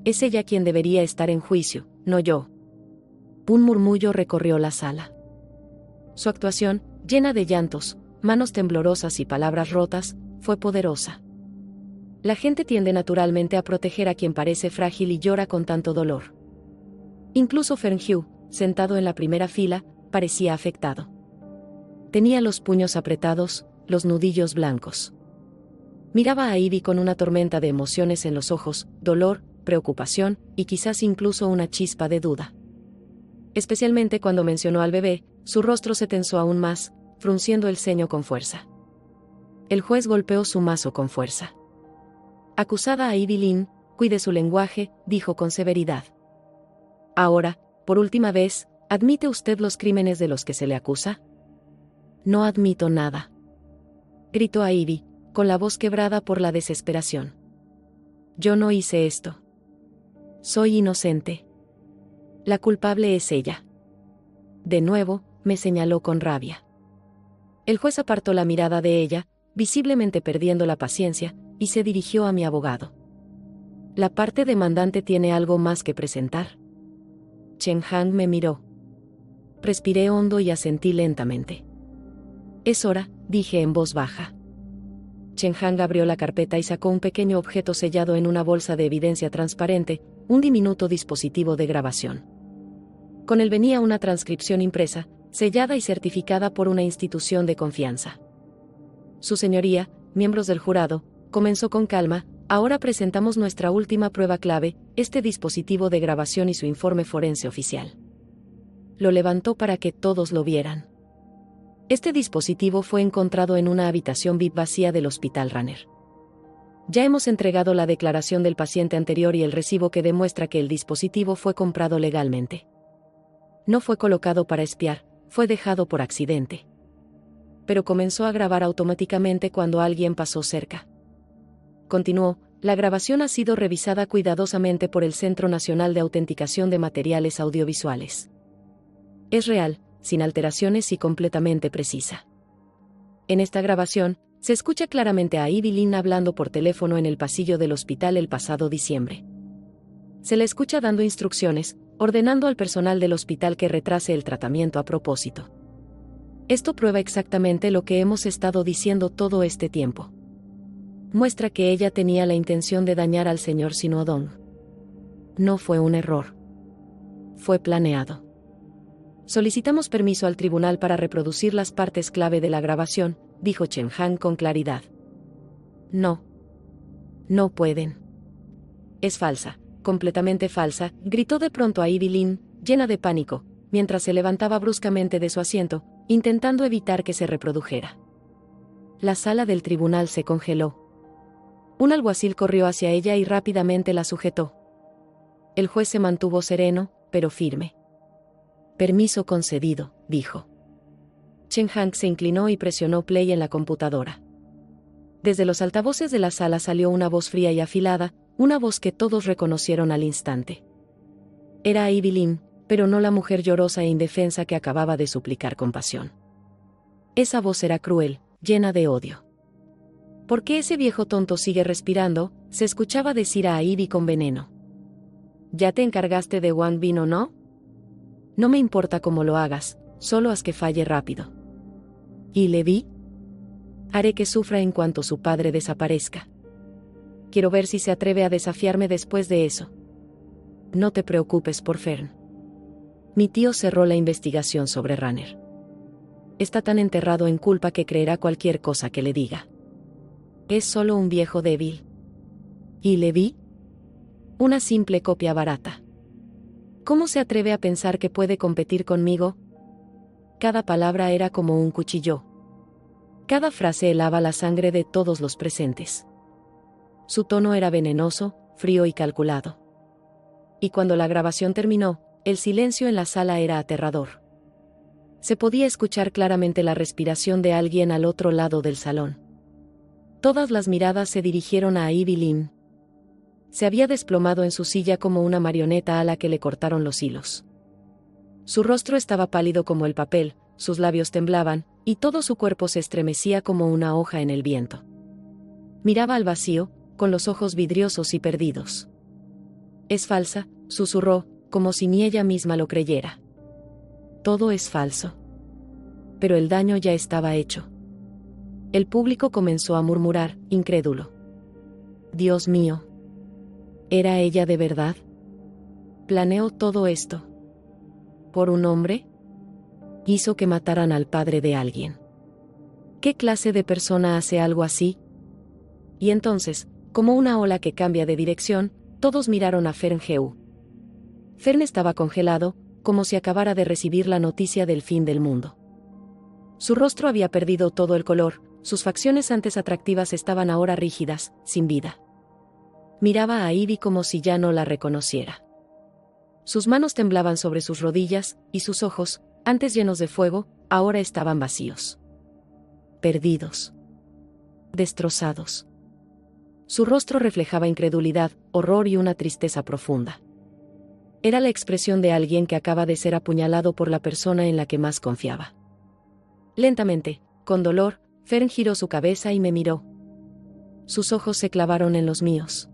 Es ella quien debería estar en juicio, no yo. Un murmullo recorrió la sala. Su actuación, llena de llantos, manos temblorosas y palabras rotas, fue poderosa. La gente tiende naturalmente a proteger a quien parece frágil y llora con tanto dolor. Incluso Fernhue, sentado en la primera fila, parecía afectado. Tenía los puños apretados, los nudillos blancos. Miraba a Ivy con una tormenta de emociones en los ojos, dolor, preocupación, y quizás incluso una chispa de duda. Especialmente cuando mencionó al bebé, su rostro se tensó aún más, frunciendo el ceño con fuerza. El juez golpeó su mazo con fuerza. Acusada a Ivy Lynn, cuide su lenguaje, dijo con severidad. Ahora, por última vez, ¿admite usted los crímenes de los que se le acusa? No admito nada. Gritó a Ivy, con la voz quebrada por la desesperación. Yo no hice esto. Soy inocente. La culpable es ella. De nuevo, me señaló con rabia. El juez apartó la mirada de ella, visiblemente perdiendo la paciencia, y se dirigió a mi abogado. La parte demandante tiene algo más que presentar. Chen Hang me miró. Respiré hondo y asentí lentamente. Es hora, dije en voz baja. Chen Hang abrió la carpeta y sacó un pequeño objeto sellado en una bolsa de evidencia transparente, un diminuto dispositivo de grabación. Con él venía una transcripción impresa, sellada y certificada por una institución de confianza. Su señoría, miembros del jurado, comenzó con calma, ahora presentamos nuestra última prueba clave, este dispositivo de grabación y su informe forense oficial. Lo levantó para que todos lo vieran. Este dispositivo fue encontrado en una habitación VIP vacía del Hospital Ranner. Ya hemos entregado la declaración del paciente anterior y el recibo que demuestra que el dispositivo fue comprado legalmente. No fue colocado para espiar, fue dejado por accidente. Pero comenzó a grabar automáticamente cuando alguien pasó cerca. Continuó, la grabación ha sido revisada cuidadosamente por el Centro Nacional de Autenticación de Materiales Audiovisuales. Es real, sin alteraciones y completamente precisa. En esta grabación, se escucha claramente a Ivy Lin hablando por teléfono en el pasillo del hospital el pasado diciembre. Se le escucha dando instrucciones, ordenando al personal del hospital que retrase el tratamiento a propósito. Esto prueba exactamente lo que hemos estado diciendo todo este tiempo. Muestra que ella tenía la intención de dañar al señor Sinodong. No fue un error. Fue planeado. Solicitamos permiso al tribunal para reproducir las partes clave de la grabación, dijo Chen Hang con claridad. No. No pueden. Es falsa, completamente falsa, gritó de pronto a Ivy Lin, llena de pánico, mientras se levantaba bruscamente de su asiento, intentando evitar que se reprodujera. La sala del tribunal se congeló. Un alguacil corrió hacia ella y rápidamente la sujetó. El juez se mantuvo sereno, pero firme. Permiso concedido, dijo. Chen Hang se inclinó y presionó play en la computadora. Desde los altavoces de la sala salió una voz fría y afilada, una voz que todos reconocieron al instante. Era Ivy Lin, pero no la mujer llorosa e indefensa que acababa de suplicar compasión. Esa voz era cruel, llena de odio. ¿Por qué ese viejo tonto sigue respirando?, se escuchaba decir a Ivy con veneno. ¿Ya te encargaste de Wang Bin o no? No me importa cómo lo hagas, solo haz que falle rápido. ¿Y Levi? Haré que sufra en cuanto su padre desaparezca. Quiero ver si se atreve a desafiarme después de eso. No te preocupes por Fern. Mi tío cerró la investigación sobre Ranner. Está tan enterrado en culpa que creerá cualquier cosa que le diga. Es solo un viejo débil. ¿Y Levi? Una simple copia barata. ¿Cómo se atreve a pensar que puede competir conmigo? Cada palabra era como un cuchillo. Cada frase helaba la sangre de todos los presentes. Su tono era venenoso, frío y calculado. Y cuando la grabación terminó, el silencio en la sala era aterrador. Se podía escuchar claramente la respiración de alguien al otro lado del salón. Todas las miradas se dirigieron a Ivy Lin. Se había desplomado en su silla como una marioneta a la que le cortaron los hilos. Su rostro estaba pálido como el papel, sus labios temblaban, y todo su cuerpo se estremecía como una hoja en el viento. Miraba al vacío, con los ojos vidriosos y perdidos. Es falsa, susurró, como si ni ella misma lo creyera. Todo es falso. Pero el daño ya estaba hecho. El público comenzó a murmurar, incrédulo. Dios mío. ¿Era ella de verdad? ¿Planeó todo esto? ¿Por un hombre? ¿Hizo que mataran al padre de alguien? ¿Qué clase de persona hace algo así? Y entonces, como una ola que cambia de dirección, todos miraron a Fern Heu. Fern estaba congelado, como si acabara de recibir la noticia del fin del mundo. Su rostro había perdido todo el color, sus facciones antes atractivas estaban ahora rígidas, sin vida. Miraba a Ivy como si ya no la reconociera. Sus manos temblaban sobre sus rodillas, y sus ojos, antes llenos de fuego, ahora estaban vacíos. Perdidos. Destrozados. Su rostro reflejaba incredulidad, horror y una tristeza profunda. Era la expresión de alguien que acaba de ser apuñalado por la persona en la que más confiaba. Lentamente, con dolor, Fern giró su cabeza y me miró. Sus ojos se clavaron en los míos.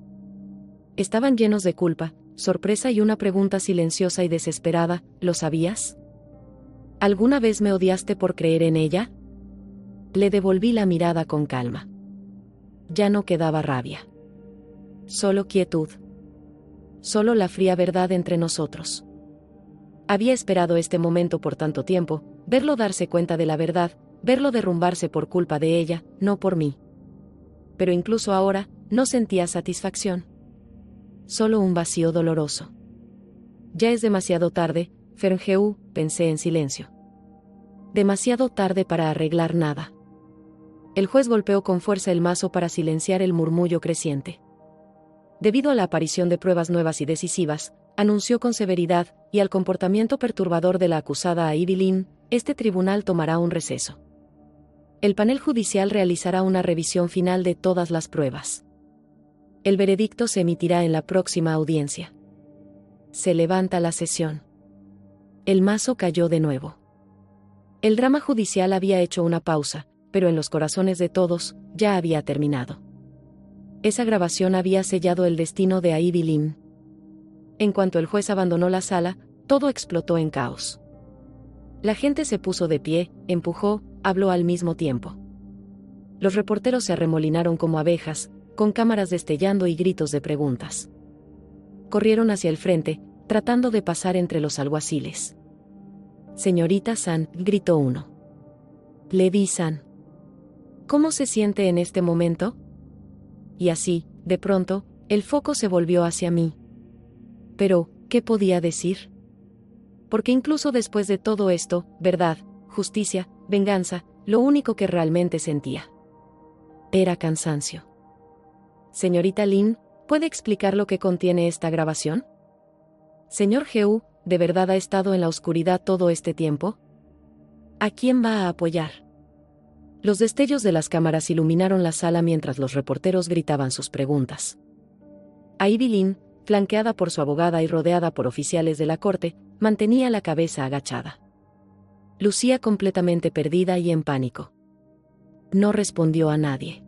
Estaban llenos de culpa, sorpresa y una pregunta silenciosa y desesperada: ¿lo sabías? ¿Alguna vez me odiaste por creer en ella? Le devolví la mirada con calma. Ya no quedaba rabia. Solo quietud. Solo la fría verdad entre nosotros. Había esperado este momento por tanto tiempo, verlo darse cuenta de la verdad, verlo derrumbarse por culpa de ella, no por mí. Pero incluso ahora, no sentía satisfacción. Solo un vacío doloroso. Ya es demasiado tarde, Ferngeu, pensé en silencio. Demasiado tarde para arreglar nada. El juez golpeó con fuerza el mazo para silenciar el murmullo creciente. Debido a la aparición de pruebas nuevas y decisivas, anunció con severidad, y al comportamiento perturbador de la acusada Ivy Lynn, este tribunal tomará un receso. El panel judicial realizará una revisión final de todas las pruebas. El veredicto se emitirá en la próxima audiencia. Se levanta la sesión. El mazo cayó de nuevo. El drama judicial había hecho una pausa, pero en los corazones de todos, ya había terminado. Esa grabación había sellado el destino de Ivy Lynn. En cuanto el juez abandonó la sala, todo explotó en caos. La gente se puso de pie, empujó, habló al mismo tiempo. Los reporteros se arremolinaron como abejas, con cámaras destellando y gritos de preguntas. Corrieron hacia el frente, tratando de pasar entre los alguaciles. «Señorita San», gritó uno. «Lady San. ¿Cómo se siente en este momento?» Y así, de pronto, el foco se volvió hacia mí. Pero, ¿qué podía decir? Porque incluso después de todo esto, verdad, justicia, venganza, lo único que realmente sentía era cansancio. «Señorita Lynn, ¿puede explicar lo que contiene esta grabación?» «Señor Geu, ¿de verdad ha estado en la oscuridad todo este tiempo? ¿A quién va a apoyar?» Los destellos de las cámaras iluminaron la sala mientras los reporteros gritaban sus preguntas. Ivy Lynn, flanqueada por su abogada y rodeada por oficiales de la corte, mantenía la cabeza agachada. Lucía completamente perdida y en pánico. No respondió a nadie.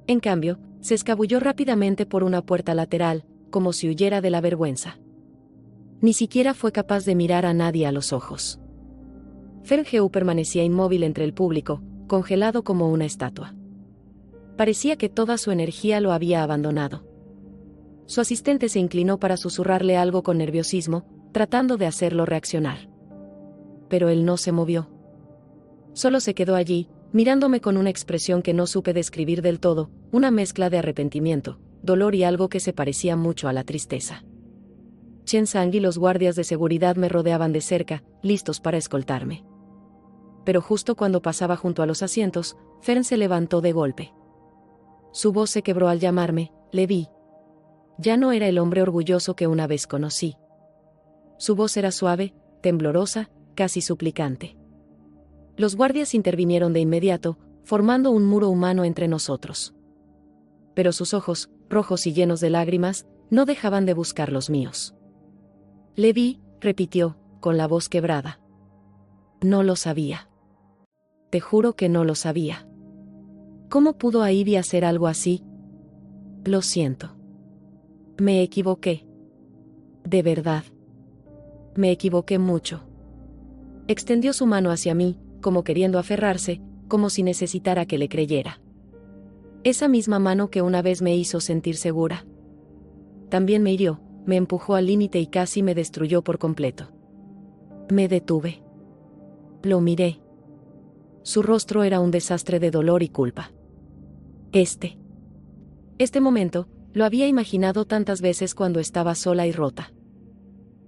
En cambio, se escabulló rápidamente por una puerta lateral, como si huyera de la vergüenza. Ni siquiera fue capaz de mirar a nadie a los ojos. Ferngeu permanecía inmóvil entre el público, congelado como una estatua. Parecía que toda su energía lo había abandonado. Su asistente se inclinó para susurrarle algo con nerviosismo, tratando de hacerlo reaccionar. Pero él no se movió. Solo se quedó allí, mirándome con una expresión que no supe describir del todo, una mezcla de arrepentimiento, dolor y algo que se parecía mucho a la tristeza. Chen Sang y los guardias de seguridad me rodeaban de cerca, listos para escoltarme. Pero justo cuando pasaba junto a los asientos, Fern se levantó de golpe. Su voz se quebró al llamarme, le vi. Ya no era el hombre orgulloso que una vez conocí. Su voz era suave, temblorosa, casi suplicante. Los guardias intervinieron de inmediato, formando un muro humano entre nosotros. Pero sus ojos, rojos y llenos de lágrimas, no dejaban de buscar los míos. «Le vi», repitió, con la voz quebrada. «No lo sabía. Te juro que no lo sabía. ¿Cómo pudo Ivy hacer algo así? Lo siento. Me equivoqué. De verdad. Me equivoqué mucho». Extendió su mano hacia mí, como queriendo aferrarse, como si necesitara que le creyera. Esa misma mano que una vez me hizo sentir segura. También me hirió, me empujó al límite y casi me destruyó por completo. Me detuve. Lo miré. Su rostro era un desastre de dolor y culpa. Este momento, lo había imaginado tantas veces cuando estaba sola y rota.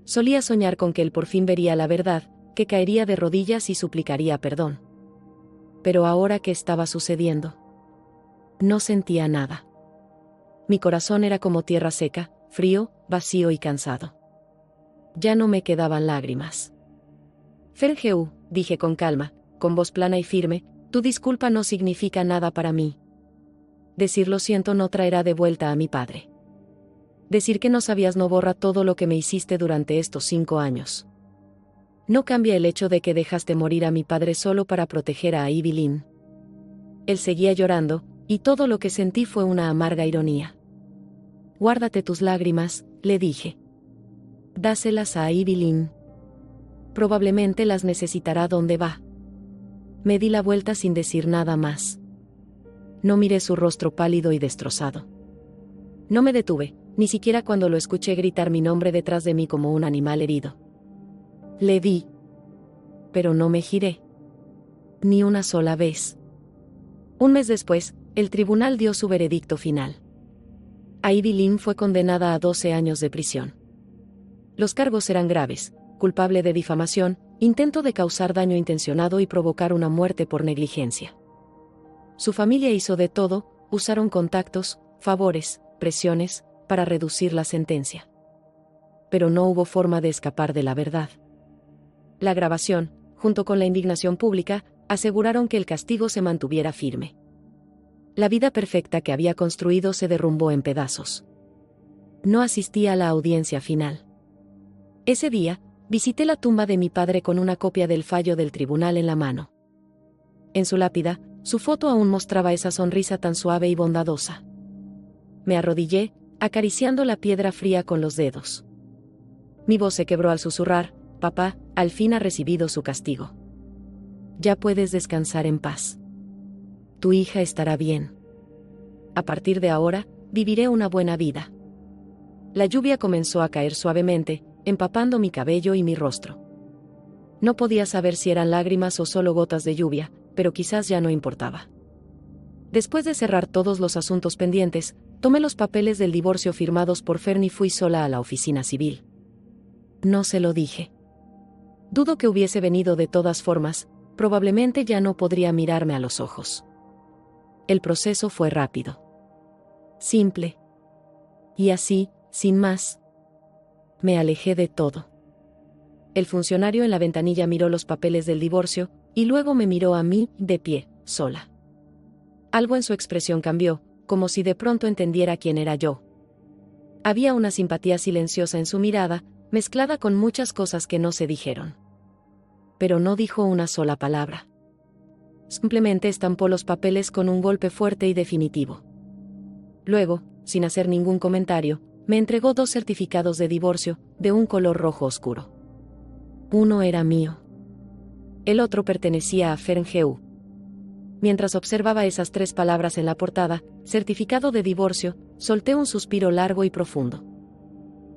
Solía soñar con que él por fin vería la verdad, que caería de rodillas y suplicaría perdón. Pero ahora, ¿qué estaba sucediendo? No sentía nada. Mi corazón era como tierra seca, frío, vacío y cansado. Ya no me quedaban lágrimas. «Ferngeu», dije con calma, con voz plana y firme, «tu disculpa no significa nada para mí. Decir lo siento no traerá de vuelta a mi padre. Decir que no sabías no borra todo lo que me hiciste durante estos 5 años. No cambia el hecho de que dejaste morir a mi padre solo para proteger a Ivy Lynn». Él seguía llorando, Y todo lo que sentí fue una amarga ironía. Guárdate tus lágrimas, le dije. Dáselas a Evelyn. Probablemente las necesitará donde va. Me di la vuelta sin decir nada más. No miré su rostro pálido y destrozado. No me detuve, ni siquiera cuando lo escuché gritar mi nombre detrás de mí como un animal herido. Le vi. Pero no me giré. Ni una sola vez. Un mes después, el tribunal dio su veredicto final. Evelyn fue condenada a 12 años de prisión. Los cargos eran graves: culpable de difamación, intento de causar daño intencionado y provocar una muerte por negligencia. Su familia hizo de todo, usaron contactos, favores, presiones, para reducir la sentencia. Pero no hubo forma de escapar de la verdad. La grabación, junto con la indignación pública, aseguraron que el castigo se mantuviera firme. La vida perfecta que había construido se derrumbó en pedazos. No asistí a la audiencia final. Ese día, visité la tumba de mi padre con una copia del fallo del tribunal en la mano. En su lápida, su foto aún mostraba esa sonrisa tan suave y bondadosa. Me arrodillé, acariciando la piedra fría con los dedos. Mi voz se quebró al susurrar: «Papá, al fin ha recibido su castigo. Ya puedes descansar en paz. Tu hija estará bien. A partir de ahora, viviré una buena vida». La lluvia comenzó a caer suavemente, empapando mi cabello y mi rostro. No podía saber si eran lágrimas o solo gotas de lluvia, pero quizás ya no importaba. Después de cerrar todos los asuntos pendientes, tomé los papeles del divorcio firmados por Fern y fui sola a la oficina civil. No se lo dije. Dudo que hubiese venido de todas formas, probablemente ya no podría mirarme a los ojos. El proceso fue rápido. Simple. Y así, sin más, me alejé de todo. El funcionario en la ventanilla miró los papeles del divorcio, y luego me miró a mí, de pie, sola. Algo en su expresión cambió, como si de pronto entendiera quién era yo. Había una simpatía silenciosa en su mirada, mezclada con muchas cosas que no se dijeron. Pero no dijo una sola palabra. Simplemente estampó los papeles con un golpe fuerte y definitivo. Luego, sin hacer ningún comentario, me entregó 2 certificados de divorcio, de un color rojo oscuro. Uno era mío. El otro pertenecía a Fern Heu. Mientras observaba esas 3 palabras en la portada, certificado de divorcio, solté un suspiro largo y profundo.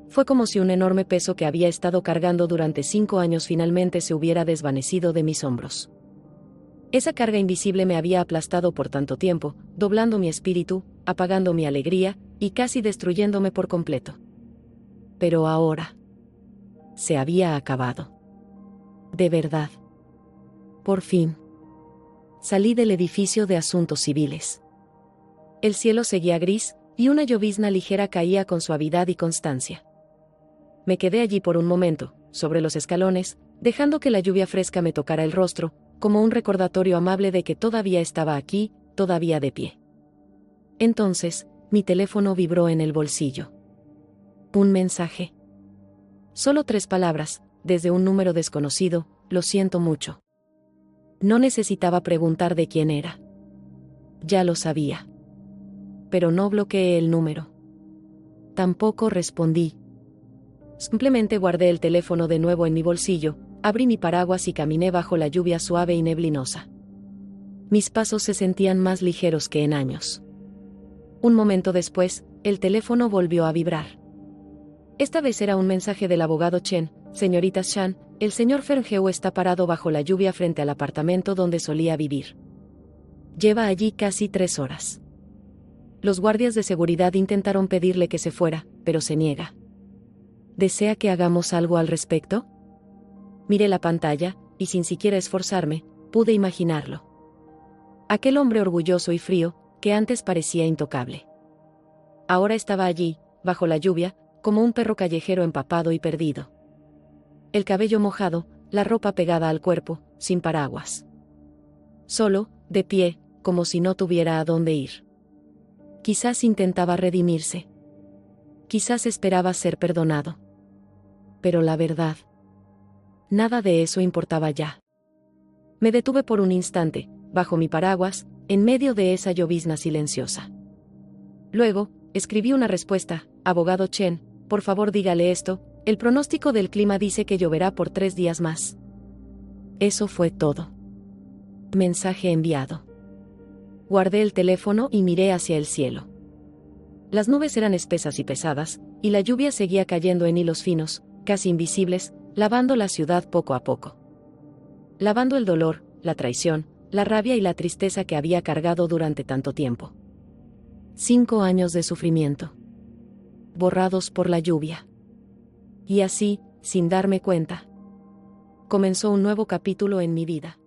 Fue como si un enorme peso que había estado cargando durante 5 años finalmente se hubiera desvanecido de mis hombros. Esa carga invisible me había aplastado por tanto tiempo, doblando mi espíritu, apagando mi alegría, y casi destruyéndome por completo. Pero ahora se había acabado. De verdad. Por fin. Salí del edificio de asuntos civiles. El cielo seguía gris, y una llovizna ligera caía con suavidad y constancia. Me quedé allí por un momento, sobre los escalones, dejando que la lluvia fresca me tocara el rostro, como un recordatorio amable de que todavía estaba aquí, todavía de pie. Entonces, mi teléfono vibró en el bolsillo. Un mensaje. Solo 3 palabras, desde un número desconocido: «Lo siento mucho». No necesitaba preguntar de quién era. Ya lo sabía. Pero no bloqueé el número. Tampoco respondí. Simplemente guardé el teléfono de nuevo en mi bolsillo, abrí mi paraguas y caminé bajo la lluvia suave y neblinosa. Mis pasos se sentían más ligeros que en años. Un momento después, el teléfono volvió a vibrar. Esta vez era un mensaje del abogado Chen: «Señorita Shan, el señor Fern Heu está parado bajo la lluvia frente al apartamento donde solía vivir. Lleva allí casi 3 horas. Los guardias de seguridad intentaron pedirle que se fuera, pero se niega. ¿Desea que hagamos algo al respecto?». Miré la pantalla, y sin siquiera esforzarme, pude imaginarlo. Aquel hombre orgulloso y frío, que antes parecía intocable. Ahora estaba allí, bajo la lluvia, como un perro callejero empapado y perdido. El cabello mojado, la ropa pegada al cuerpo, sin paraguas. Solo, de pie, como si no tuviera a dónde ir. Quizás intentaba redimirse. Quizás esperaba ser perdonado. Pero la verdad, nada de eso importaba ya. Me detuve por un instante, bajo mi paraguas, en medio de esa llovizna silenciosa. Luego, escribí una respuesta: abogado Chen, por favor dígale esto, el pronóstico del clima dice que lloverá por 3 días más. Eso fue todo. Mensaje enviado. Guardé el teléfono y miré hacia el cielo. Las nubes eran espesas y pesadas, y la lluvia seguía cayendo en hilos finos, casi invisibles, lavando la ciudad poco a poco. Lavando el dolor, la traición, la rabia y la tristeza que había cargado durante tanto tiempo. 5 años de sufrimiento. Borrados por la lluvia. Y así, sin darme cuenta, comenzó un nuevo capítulo en mi vida.